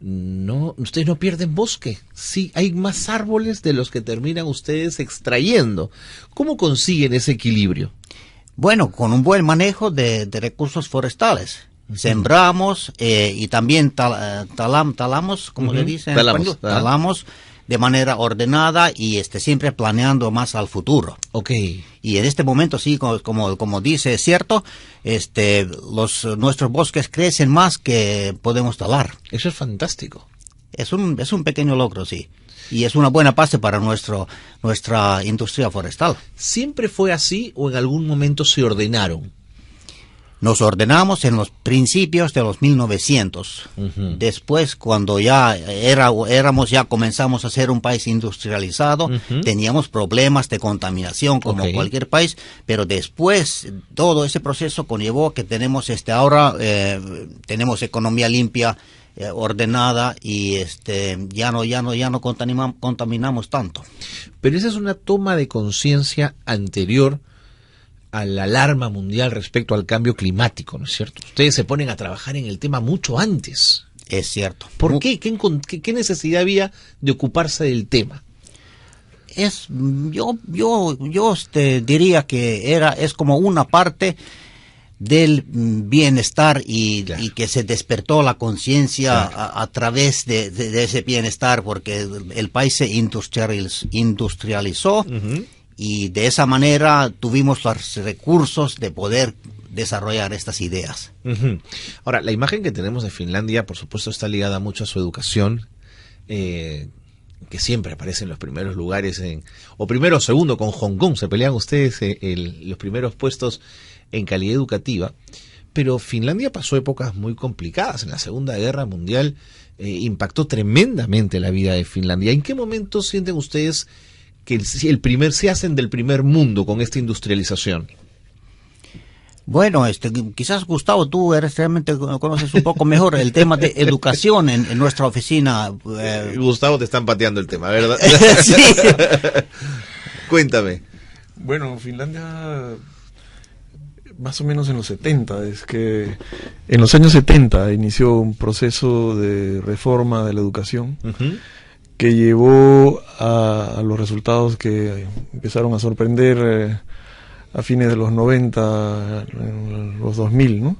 ustedes no pierden bosque, sí, hay más árboles de los que terminan ustedes extrayendo. ¿Cómo consiguen ese equilibrio? Bueno, con un buen manejo de recursos forestales. Sembramos y también talamos, como le dicen, talamos de manera ordenada y siempre planeando más al futuro. Okay. Y en este momento, sí, como dice, es cierto, nuestros bosques crecen más que podemos talar. Eso es fantástico. Es un pequeño logro, sí. Y es una buena base para nuestra industria forestal. ¿Siempre fue así o en algún momento se ordenaron? Nos ordenamos en los principios de los 1900. Después, cuando ya comenzamos a ser un país industrializado, teníamos problemas de contaminación como cualquier país, pero después todo ese proceso conllevó que tenemos ahora tenemos economía limpia, ordenada y ya no contaminamos tanto. Pero esa es una toma de conciencia anterior a la alarma mundial respecto al cambio climático, ¿no es cierto? Ustedes se ponen a trabajar en el tema mucho antes. Es cierto. ¿Por qué? ¿Qué necesidad había de ocuparse del tema? Yo diría que es como una parte del bienestar y que se despertó la conciencia a través de ese bienestar, porque el país se industrializó. Y de esa manera tuvimos los recursos de poder desarrollar estas ideas. Ahora, la imagen que tenemos de Finlandia, por supuesto, está ligada mucho a su educación, que siempre aparece en los primeros lugares, o primero o segundo, con Hong Kong, se pelean ustedes los primeros puestos en calidad educativa, pero Finlandia pasó épocas muy complicadas. En la Segunda Guerra Mundial impactó tremendamente la vida de Finlandia. ¿En qué momento sienten ustedes que se hacen del primer mundo con esta industrialización? Bueno, quizás Gustavo, tú realmente conoces un poco mejor el tema de educación en nuestra oficina. Gustavo, te están pateando el tema, ¿verdad? Sí. Cuéntame. Bueno, Finlandia, más o menos en los 70, en los años 70 inició un proceso de reforma de la educación que llevó a los resultados que empezaron a sorprender a fines de los 90, los 2000, ¿no?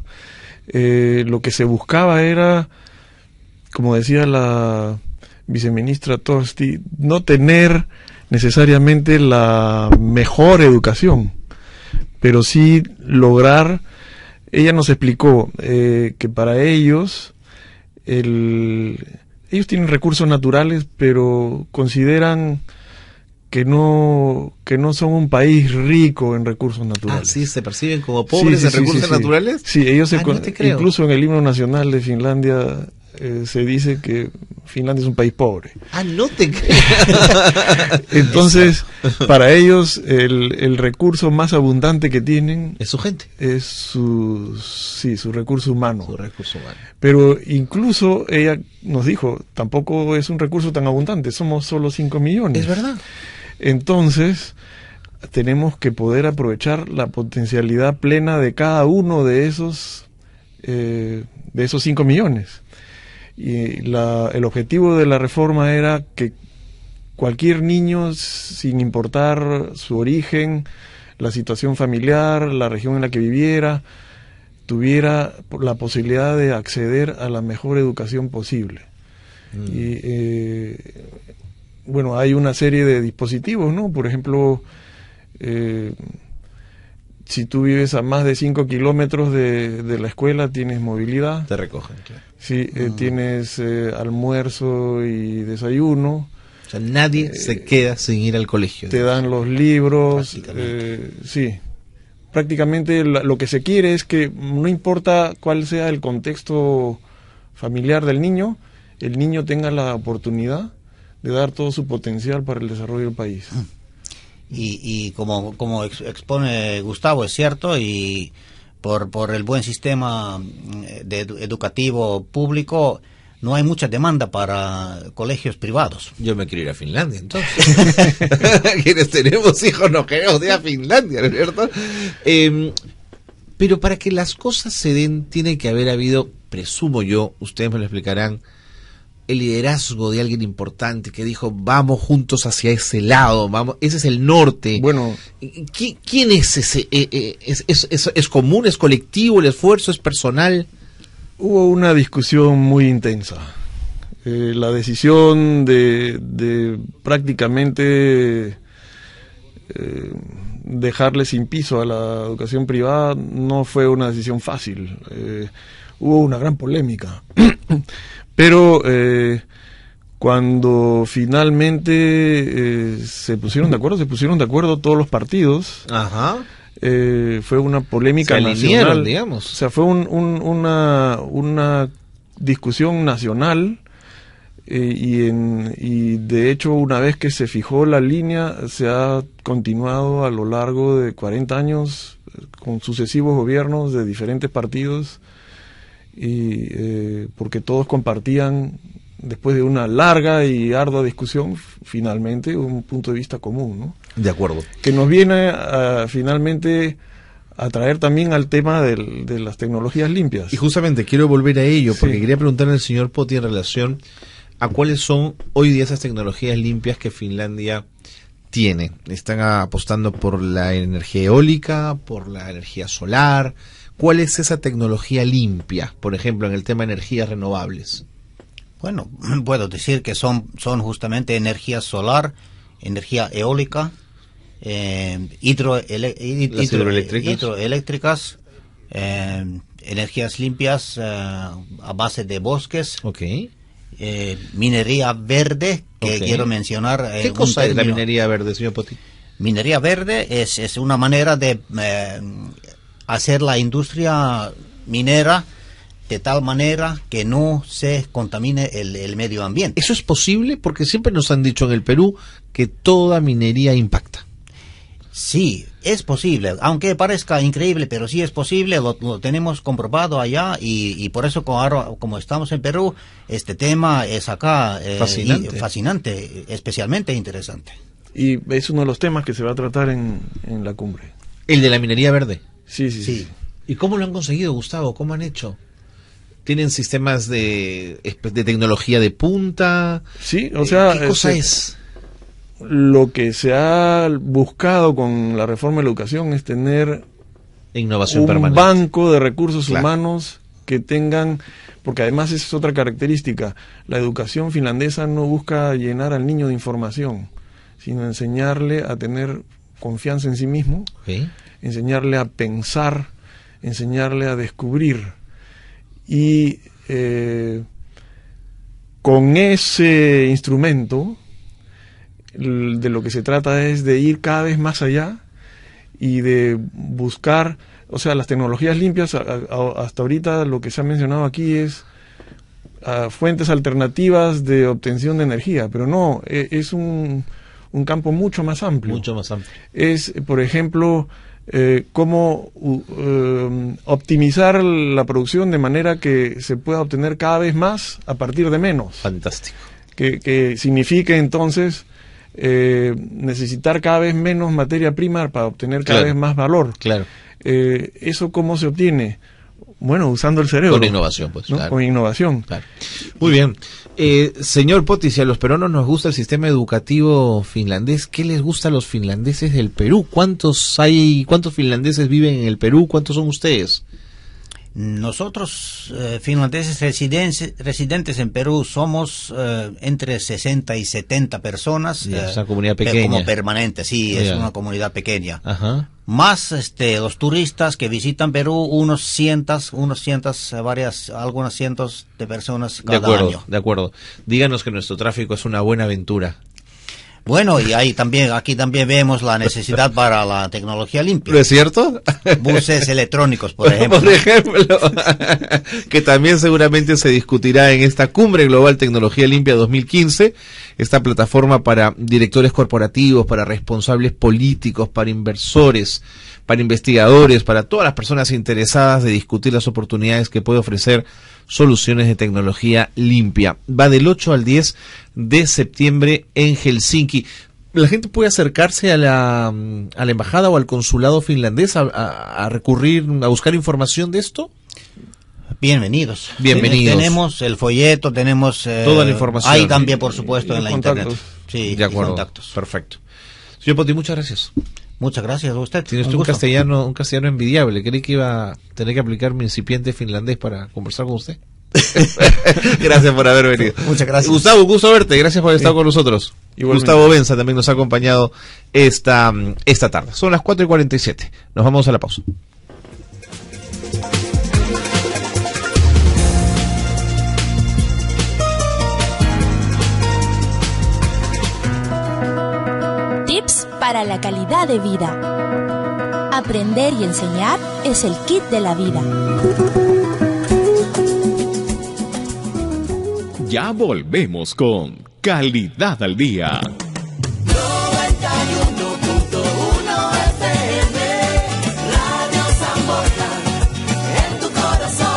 Lo que se buscaba era, como decía la viceministra Torsti, no tener necesariamente la mejor educación, pero sí lograr. Ella nos explicó que para ellos ellos tienen recursos naturales, pero consideran que no son un país rico en recursos naturales. Ah, sí, se perciben como pobres en recursos naturales. Sí, ellos no te creo. Incluso en el himno nacional de Finlandia se dice que Finlandia es un país pobre. Ah, no te creo. Entonces, para ellos el recurso más abundante que tienen es su gente, es su recurso humano. Su recurso humano. Pero incluso ella nos dijo, tampoco es un recurso tan abundante, somos solo 5 millones. Es verdad. Entonces, tenemos que poder aprovechar la potencialidad plena de cada uno de esos 5 millones. Y el objetivo de la reforma era que cualquier niño, sin importar su origen, la situación familiar, la región en la que viviera, tuviera la posibilidad de acceder a la mejor educación posible. Y bueno, hay una serie de dispositivos, ¿no? Por ejemplo, Si tú vives a más de 5 kilómetros de la escuela, tienes movilidad. Te recogen, claro. Sí, tienes almuerzo y desayuno. O sea, nadie se queda sin ir al colegio. Te dan los libros. Sí. Prácticamente lo que se quiere es que no importa cuál sea el contexto familiar del niño, el niño tenga la oportunidad de dar todo su potencial para el desarrollo del país. Y como expone Gustavo, es cierto, y por el buen sistema educativo público, no hay mucha demanda para colegios privados. Yo me quiero ir a Finlandia, entonces. Quienes tenemos hijos nos queremos ir a Finlandia, ¿no es cierto? Pero para que las cosas se den, tiene que haber habido, presumo yo, ustedes me lo explicarán, el liderazgo de alguien importante que dijo, vamos juntos hacia ese lado, vamos, ese es el norte. Bueno, ¿quién es ese? ¿Es común, es colectivo, el esfuerzo es personal? Hubo una discusión muy intensa. La decisión de prácticamente dejarle sin piso a la educación privada no fue una decisión fácil. Hubo una gran polémica. Pero cuando finalmente se pusieron de acuerdo todos los partidos. Ajá. Fue una polémica nacional, digamos. O sea, fue una discusión nacional y de hecho una vez que se fijó la línea se ha continuado a lo largo de 40 años con sucesivos gobiernos de diferentes partidos y porque todos compartían, después de una larga y ardua discusión, finalmente un punto de vista común, ¿no? De acuerdo. Que nos viene finalmente a traer también al tema de las tecnologías limpias. Y justamente quiero volver a ello, porque quería preguntarle al señor Poti en relación a cuáles son hoy día esas tecnologías limpias que Finlandia tiene. ¿Están apostando por la energía eólica, por la energía solar? ¿Cuál es esa tecnología limpia, por ejemplo, en el tema de energías renovables? Bueno, puedo decir que son justamente energía solar, energía eólica, hidroeléctricas, energías limpias a base de bosques, minería verde, que quiero mencionar. ¿Qué cosa es la minería verde, señor Poti? Minería verde es una manera de hacer la industria minera de tal manera que no se contamine el medio ambiente. ¿Eso es posible? Porque siempre nos han dicho en el Perú que toda minería impacta. Sí, es posible, aunque parezca increíble, pero sí es posible, lo tenemos comprobado allá y por eso como estamos en Perú, este tema es acá fascinante, especialmente interesante. Y es uno de los temas que se va a tratar en la cumbre. ¿El de la minería verde? Sí. ¿Y cómo lo han conseguido, Gustavo? ¿Cómo han hecho? ¿Tienen sistemas de tecnología de punta? Sí, o sea... ¿Qué cosa es? Lo que se ha buscado con la reforma de la educación es tener innovación un permanente, banco de recursos humanos que tengan, porque además esa es otra característica, la educación finlandesa no busca llenar al niño de información, sino enseñarle a tener confianza en sí mismo, enseñarle a pensar, enseñarle a descubrir. Y con ese instrumento de lo que se trata es de ir cada vez más allá y de buscar, o sea, las tecnologías limpias, hasta ahorita lo que se ha mencionado aquí es fuentes alternativas de obtención de energía, pero no, es un campo mucho más amplio. Mucho más amplio. Es, por ejemplo, cómo optimizar la producción de manera que se pueda obtener cada vez más a partir de menos. Fantástico. Que signifique entonces necesitar cada vez menos materia prima para obtener cada vez más valor. Claro. ¿Eso cómo se obtiene? Bueno, usando el cerebro. Con innovación, pues. ¿No? Claro. Con innovación. Claro. Muy bien. Señor Poti, si a los peruanos nos gusta el sistema educativo finlandés, ¿qué les gusta a los finlandeses del Perú? ¿Cuántos finlandeses viven en el Perú? ¿Cuántos son ustedes? Nosotros, finlandeses residentes en Perú, somos entre 60 y 70 personas. Es una comunidad pequeña. Como permanente, sí, es una comunidad pequeña. Ajá. Más los turistas que visitan Perú, algunos cientos de personas cada año. De acuerdo. Díganos que nuestro tráfico es una buena aventura. Bueno, y aquí también vemos la necesidad para la tecnología limpia. ¿No es cierto? Buses electrónicos, por ejemplo. Que también seguramente se discutirá en esta Cumbre Global Tecnología Limpia 2015, esta plataforma para directores corporativos, para responsables políticos, para inversores, para investigadores, para todas las personas interesadas de discutir las oportunidades que puede ofrecer soluciones de tecnología limpia. Va del 8 al 10 de septiembre en Helsinki. ¿La gente puede acercarse a la embajada o al consulado finlandés a recurrir, a buscar información de esto? Bienvenidos. Tenemos el folleto, tenemos toda la información. Hay también, por supuesto, en la internet. Sí, de acuerdo. Contactos. Perfecto. Señor Poti, muchas gracias. Muchas gracias a usted. Tiene usted un castellano envidiable. Creí que iba a tener que aplicar mi incipiente finlandés para conversar con usted. Gracias por haber venido. Muchas gracias. Gustavo, gusto verte. Gracias por haber estado con nosotros. Igualmente. Gustavo Benza también nos ha acompañado esta tarde. Son las 4:47. Nos vamos a la pausa. Tips para la calidad de vida. Aprender y enseñar es el kit de la vida. Ya volvemos con Calidad al Día. 91.1 FM, Radio San Borja, en tu corazón.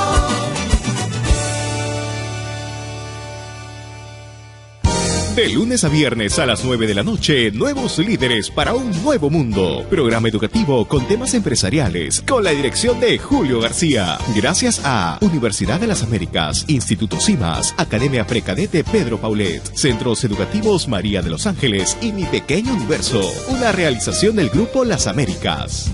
De lunes a viernes a las 9 de la noche, Nuevos Líderes para un Nuevo Mundo. Programa educativo con temas empresariales, con la dirección de Julio García. Gracias a Universidad de las Américas, Instituto CIMAS, Academia Precadete Pedro Paulet, Centros Educativos María de los Ángeles y Mi Pequeño Universo. Una realización del Grupo Las Américas.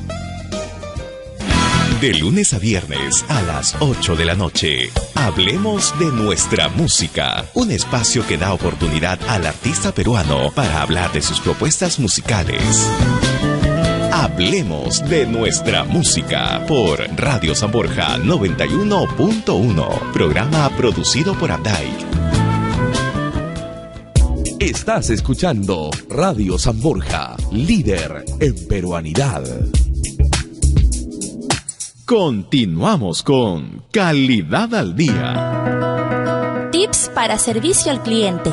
De lunes a viernes a las 8 de la noche, hablemos de nuestra música. Un espacio que da oportunidad al artista peruano para hablar de sus propuestas musicales. Hablemos de nuestra música por Radio San Borja 91.1. Programa producido por Abdai. Estás escuchando Radio San Borja, líder en peruanidad. Continuamos con Calidad al Día. Tips para servicio al cliente.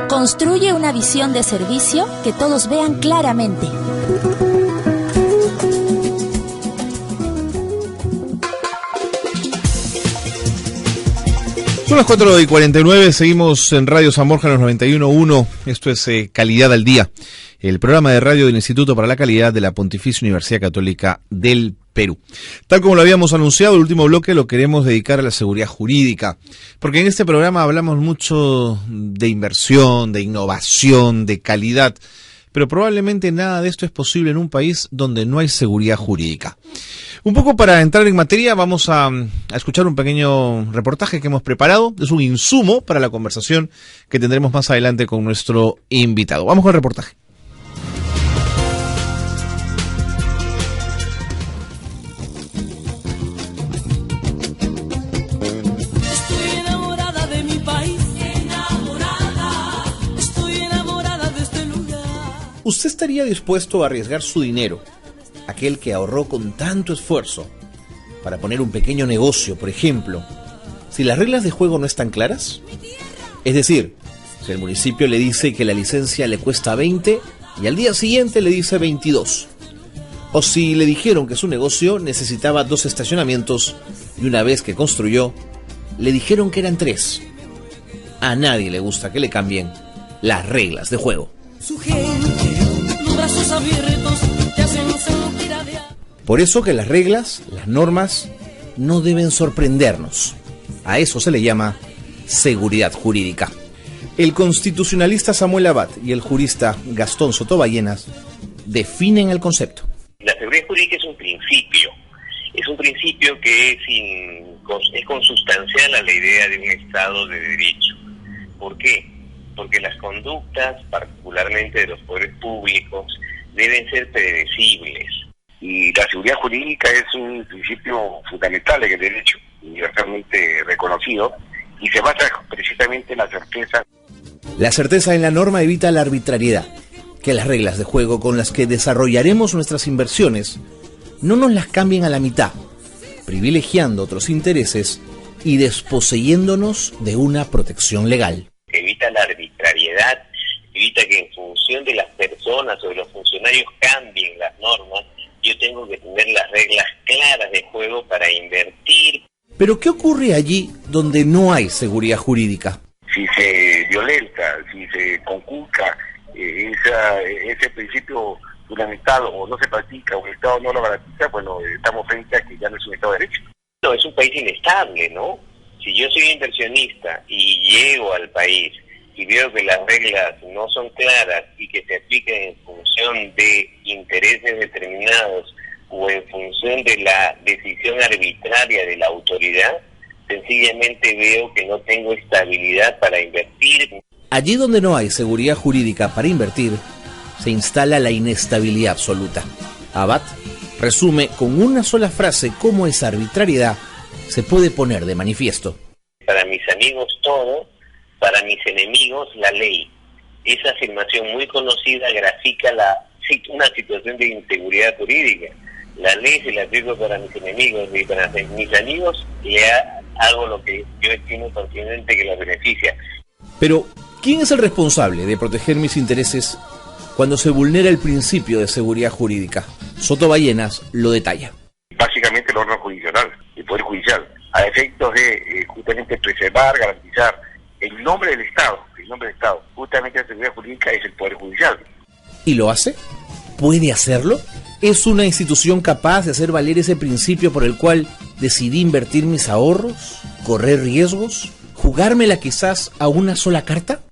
Construye una visión de servicio que todos vean claramente. Son las 4:49, seguimos en Radio San Borja en los 91.1. Esto es Calidad al Día, el programa de radio del Instituto para la Calidad de la Pontificia Universidad Católica del Perú. Tal como lo habíamos anunciado, el último bloque lo queremos dedicar a la seguridad jurídica, porque en este programa hablamos mucho de inversión, de innovación, de calidad, pero probablemente nada de esto es posible en un país donde no hay seguridad jurídica. Un poco para entrar en materia, vamos a escuchar un pequeño reportaje que hemos preparado. Es un insumo para la conversación que tendremos más adelante con nuestro invitado. Vamos con el reportaje. ¿Usted estaría dispuesto a arriesgar su dinero, aquel que ahorró con tanto esfuerzo, para poner un pequeño negocio, por ejemplo, si las reglas de juego no están claras? Es decir, si el municipio le dice que la licencia le cuesta 20 y al día siguiente le dice 22. O si le dijeron que su negocio necesitaba 2 estacionamientos y una vez que construyó, le dijeron que eran 3. A nadie le gusta que le cambien las reglas de juego. Su gente, los brazos abiertos, te hacen sentir adear. Por eso que las reglas, las normas, no deben sorprendernos. A eso se le llama seguridad jurídica. El constitucionalista Samuel Abad y el jurista Gastón Sotoballenas definen el concepto. La seguridad jurídica es un principio que es consustancial a la idea de un Estado de Derecho. ¿Por qué? Porque las conductas, particularmente de los poderes públicos, deben ser predecibles. Y la seguridad jurídica es un principio fundamental en el derecho, universalmente reconocido, y se basa precisamente en la certeza. La certeza en la norma evita la arbitrariedad, que las reglas de juego con las que desarrollaremos nuestras inversiones no nos las cambien a la mitad, privilegiando otros intereses y desposeyéndonos de una protección legal. Evita la arbitrariedad, evita que en función de las personas o de los funcionarios cambien las normas. Yo tengo que tener las reglas claras de juego para invertir. Pero ¿qué ocurre allí donde no hay seguridad jurídica? Si se violenta, si se conculca ese principio fundamental o no se practica o el Estado no lo garantiza, bueno, estamos frente a que ya no es un Estado de Derecho. No, es un país inestable, ¿no? Si yo soy inversionista y llego al país y veo que las reglas no son claras y que se aplican en función de intereses determinados o en función de la decisión arbitraria de la autoridad, sencillamente veo que no tengo estabilidad para invertir. Allí donde no hay seguridad jurídica para invertir, se instala la inestabilidad absoluta. Abad resume con una sola frase cómo esa arbitrariedad se puede poner de manifiesto. Para mis amigos todo, para mis enemigos la ley. Esa afirmación muy conocida grafica una situación de inseguridad jurídica. La ley se la aplico para mis enemigos y para mis amigos le hago lo que yo estimo pertinente que los beneficia. Pero, ¿quién es el responsable de proteger mis intereses cuando se vulnera el principio de seguridad jurídica? Soto Ballenas lo detalla. Básicamente el órgano jurisdiccional, el Poder Judicial, a efectos de justamente preservar, garantizar el nombre del Estado, justamente la seguridad jurídica es el Poder Judicial. ¿Y lo hace? ¿Puede hacerlo? ¿Es una institución capaz de hacer valer ese principio por el cual decidí invertir mis ahorros, correr riesgos, jugármela quizás a una sola carta?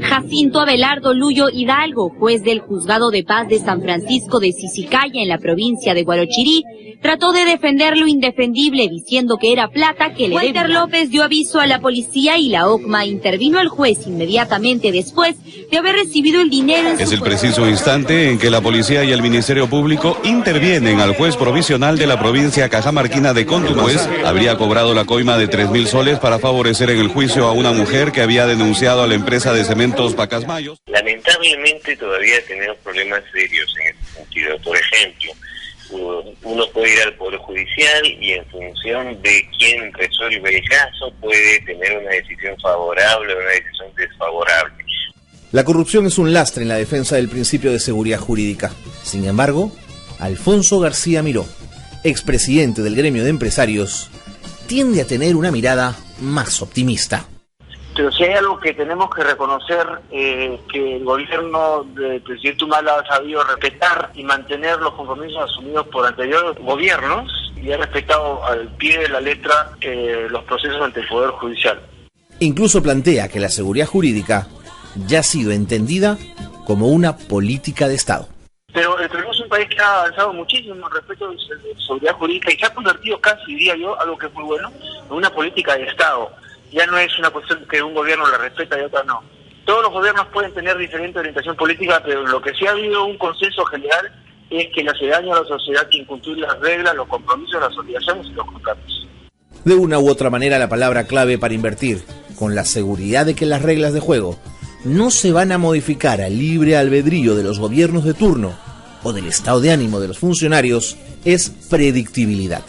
Jacinto Abelardo Luyo Hidalgo, juez del Juzgado de Paz de San Francisco de Sisicaya en la provincia de Guarochirí, trató de defender lo indefendible diciendo que era plata que le debía. Walter López dio aviso a la policía y la OCMA intervino al juez inmediatamente después de haber recibido el dinero en Es el preciso instante en que la policía y el Ministerio Público intervienen al juez provisional de la provincia cajamarquina de Contulmo. El juez habría cobrado la coima de 3.000 soles para favorecer en el juicio a una mujer que había denunciado a la empresa de cementos Pacasmayos. Lamentablemente todavía tenemos problemas serios en este sentido. Por ejemplo, uno puede ir al Poder Judicial y en función de quién resuelve el caso puede tener una decisión favorable o una decisión desfavorable. La corrupción es un lastre en la defensa del principio de seguridad jurídica. Sin embargo, Alfonso García Miró, expresidente del gremio de empresarios, tiende a tener una mirada más optimista. Pero si hay algo que tenemos que reconocer, que el gobierno del presidente Humala ha sabido respetar y mantener los compromisos asumidos por anteriores gobiernos y ha respetado al pie de la letra los procesos ante el Poder Judicial. Incluso plantea que la seguridad jurídica ya ha sido entendida como una política de Estado. Pero el Perú es un país que ha avanzado muchísimo respecto de seguridad jurídica y se ha convertido casi, diría yo, algo que es muy bueno, en una política de Estado. Ya no es una cuestión que un gobierno la respeta y otro no. Todos los gobiernos pueden tener diferente orientación política, pero lo que sí ha habido un consenso general es que la ciudadanía a la sociedad tiene que cumplir las reglas, los compromisos, las obligaciones y los contratos. De una u otra manera, la palabra clave para invertir, con la seguridad de que las reglas de juego no se van a modificar al libre albedrío de los gobiernos de turno o del estado de ánimo de los funcionarios, es predictibilidad.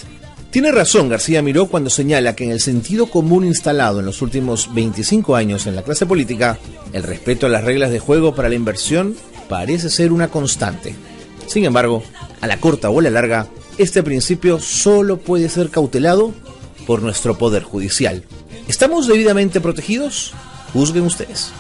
Tiene razón García Miró cuando señala que en el sentido común instalado en los últimos 25 años en la clase política, el respeto a las reglas de juego para la inversión parece ser una constante. Sin embargo, a la corta o a la larga, este principio solo puede ser cautelado por nuestro Poder Judicial. ¿Estamos debidamente protegidos? Juzguen ustedes.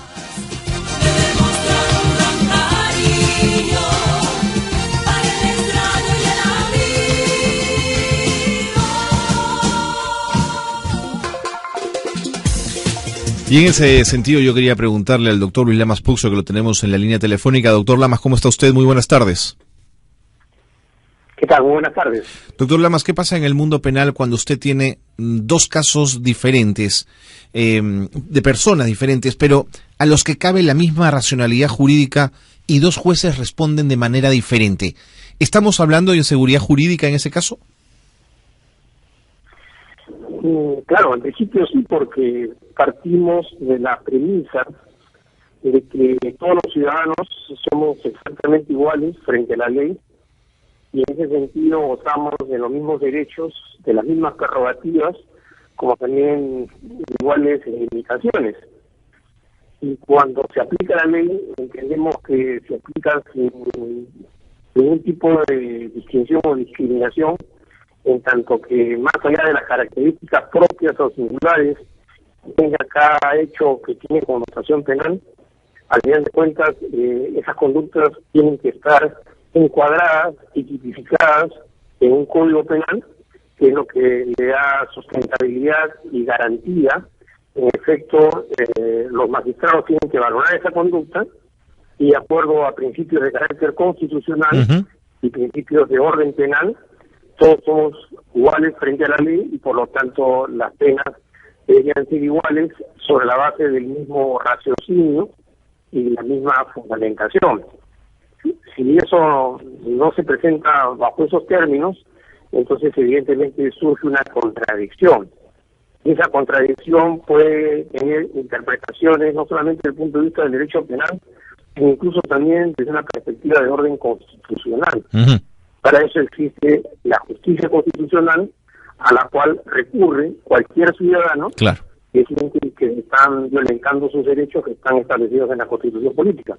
Y en ese sentido yo quería preguntarle al doctor Luis Lamas Puxo, que lo tenemos en la línea telefónica. Doctor Lamas, ¿cómo está usted? Muy buenas tardes. ¿Qué tal? Muy buenas tardes. Doctor Lamas, ¿qué pasa en el mundo penal cuando usted tiene dos casos diferentes, de personas diferentes, pero a los que cabe la misma racionalidad jurídica y dos jueces responden de manera diferente? ¿Estamos hablando de inseguridad jurídica en ese caso? Claro, en principio sí, porque partimos de la premisa de que todos los ciudadanos somos exactamente iguales frente a la ley, y en ese sentido gozamos de los mismos derechos, de las mismas prerrogativas, como también iguales limitaciones. Y cuando se aplica la ley, entendemos que se aplica sin ningún tipo de distinción o discriminación, en tanto que más allá de las características propias o singulares que tenga cada hecho que tiene connotación penal, al final de cuentas esas conductas tienen que estar encuadradas y tipificadas en un código penal, que es lo que le da sustentabilidad y garantía. En efecto, los magistrados tienen que valorar esa conducta y, de acuerdo a principios de carácter constitucional y principios de orden penal, todos somos iguales frente a la ley y, por lo tanto, las penas deberían ser iguales sobre la base del mismo raciocinio y la misma fundamentación. Si eso no se presenta bajo esos términos, entonces evidentemente surge una contradicción. Y esa contradicción puede tener interpretaciones no solamente desde el punto de vista del derecho penal, sino incluso también desde una perspectiva de orden constitucional. Para eso existe la justicia constitucional, a la cual recurre cualquier ciudadano que siente que están violentando sus derechos que están establecidos en la Constitución política.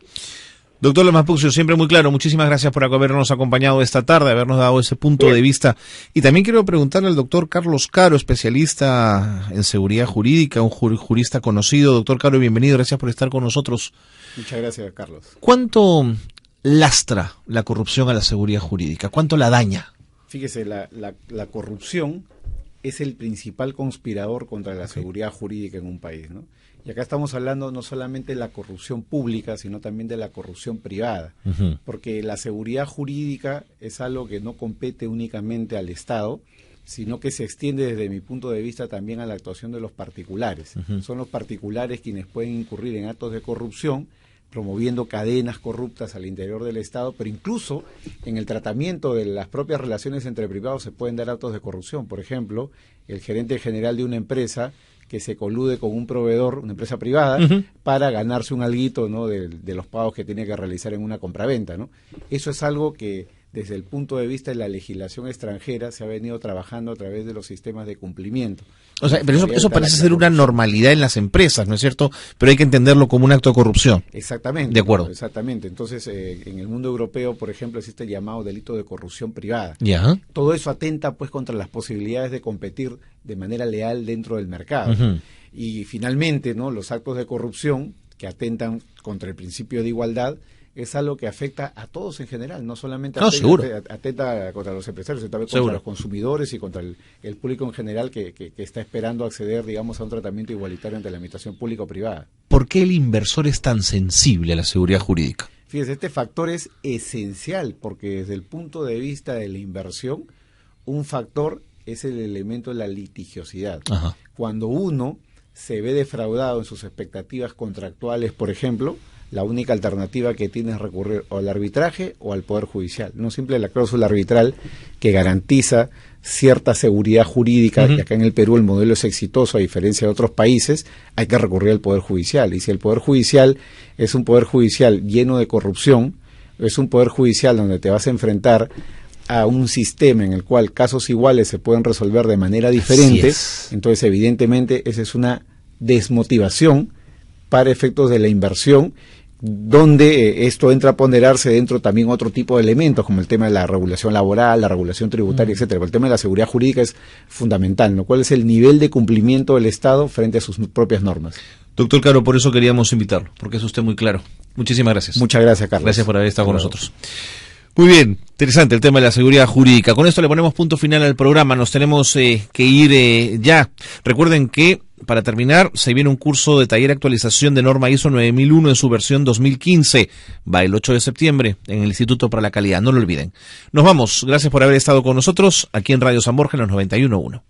Doctor Lamas Puccio, siempre muy claro. Muchísimas gracias por habernos acompañado esta tarde, habernos dado ese punto de vista. Y también quiero preguntarle al doctor Carlos Caro, especialista en seguridad jurídica, un jurista conocido. Doctor Caro, bienvenido, gracias por estar con nosotros. Muchas gracias, Carlos. ¿Cuánto lastra la corrupción a la seguridad jurídica? ¿Cuánto la daña? Fíjese, la corrupción es el principal conspirador contra la seguridad jurídica en un país, ¿no? Y acá estamos hablando no solamente de la corrupción pública, sino también de la corrupción privada, porque la seguridad jurídica es algo que no compete únicamente al Estado, sino que se extiende desde mi punto de vista también a la actuación de los particulares. Son los particulares quienes pueden incurrir en actos de corrupción, promoviendo cadenas corruptas al interior del Estado, pero incluso en el tratamiento de las propias relaciones entre privados se pueden dar actos de corrupción. Por ejemplo, el gerente general de una empresa que se colude con un proveedor, una empresa privada, para ganarse un alguito, ¿no?, de los pagos que tiene que realizar en una compraventa, ¿no? Eso es algo que desde el punto de vista de la legislación extranjera se ha venido trabajando a través de los sistemas de cumplimiento. O sea, pero eso parece ser una normalidad en las empresas, ¿no es cierto? Pero hay que entenderlo como un acto de corrupción. Exactamente. De acuerdo. Exactamente. Entonces, en el mundo europeo, por ejemplo, existe el llamado delito de corrupción privada. Ya. Todo eso atenta, pues, contra las posibilidades de competir de manera leal dentro del mercado. Y finalmente, ¿no?, los actos de corrupción que atentan contra el principio de igualdad es algo que afecta a todos en general, no solamente atenta contra los empresarios, sino también contra los consumidores y contra el público en general que está esperando acceder, digamos, a un tratamiento igualitario entre la administración pública o privada. ¿Por qué el inversor es tan sensible a la seguridad jurídica? Fíjese, este factor es esencial porque desde el punto de vista de la inversión, un factor es el elemento de la litigiosidad. Cuando uno se ve defraudado en sus expectativas contractuales, por ejemplo, la única alternativa que tiene es recurrir o al arbitraje o al Poder Judicial. No simple la cláusula arbitral que garantiza cierta seguridad jurídica, y acá en el Perú el modelo es exitoso a diferencia de otros países, hay que recurrir al Poder Judicial. Y si el Poder Judicial es un Poder Judicial lleno de corrupción, es un Poder Judicial donde te vas a enfrentar a un sistema en el cual casos iguales se pueden resolver de manera diferente, entonces evidentemente esa es una desmotivación para efectos de la inversión, donde esto entra a ponderarse dentro también otro tipo de elementos, como el tema de la regulación laboral, la regulación tributaria, etcétera. Pero el tema de la seguridad jurídica es fundamental, ¿no? ¿Cuál es el nivel de cumplimiento del Estado frente a sus propias normas? Doctor Caro, por eso queríamos invitarlo, porque es usted muy claro. Muchísimas gracias. Muchas gracias, Carlos. Gracias por haber estado con nosotros. Muy bien, interesante el tema de la seguridad jurídica. Con esto le ponemos punto final al programa. Nos tenemos que ir ya. Recuerden que para terminar, se viene un curso de taller actualización de norma ISO 9001 en su versión 2015. Va el 8 de septiembre en el Instituto para la Calidad, no lo olviden. Nos vamos, gracias por haber estado con nosotros aquí en Radio San Borja en los 91.1.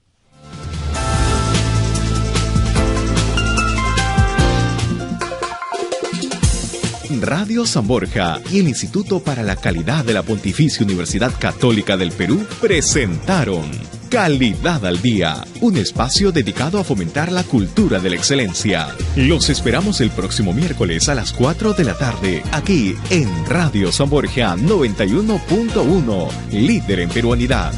Radio San Borja y el Instituto para la Calidad de la Pontificia Universidad Católica del Perú presentaron Calidad al Día, un espacio dedicado a fomentar la cultura de la excelencia. Los esperamos el próximo miércoles a las 4 de la tarde, aquí en Radio San Borja 91.1, líder en peruanidad.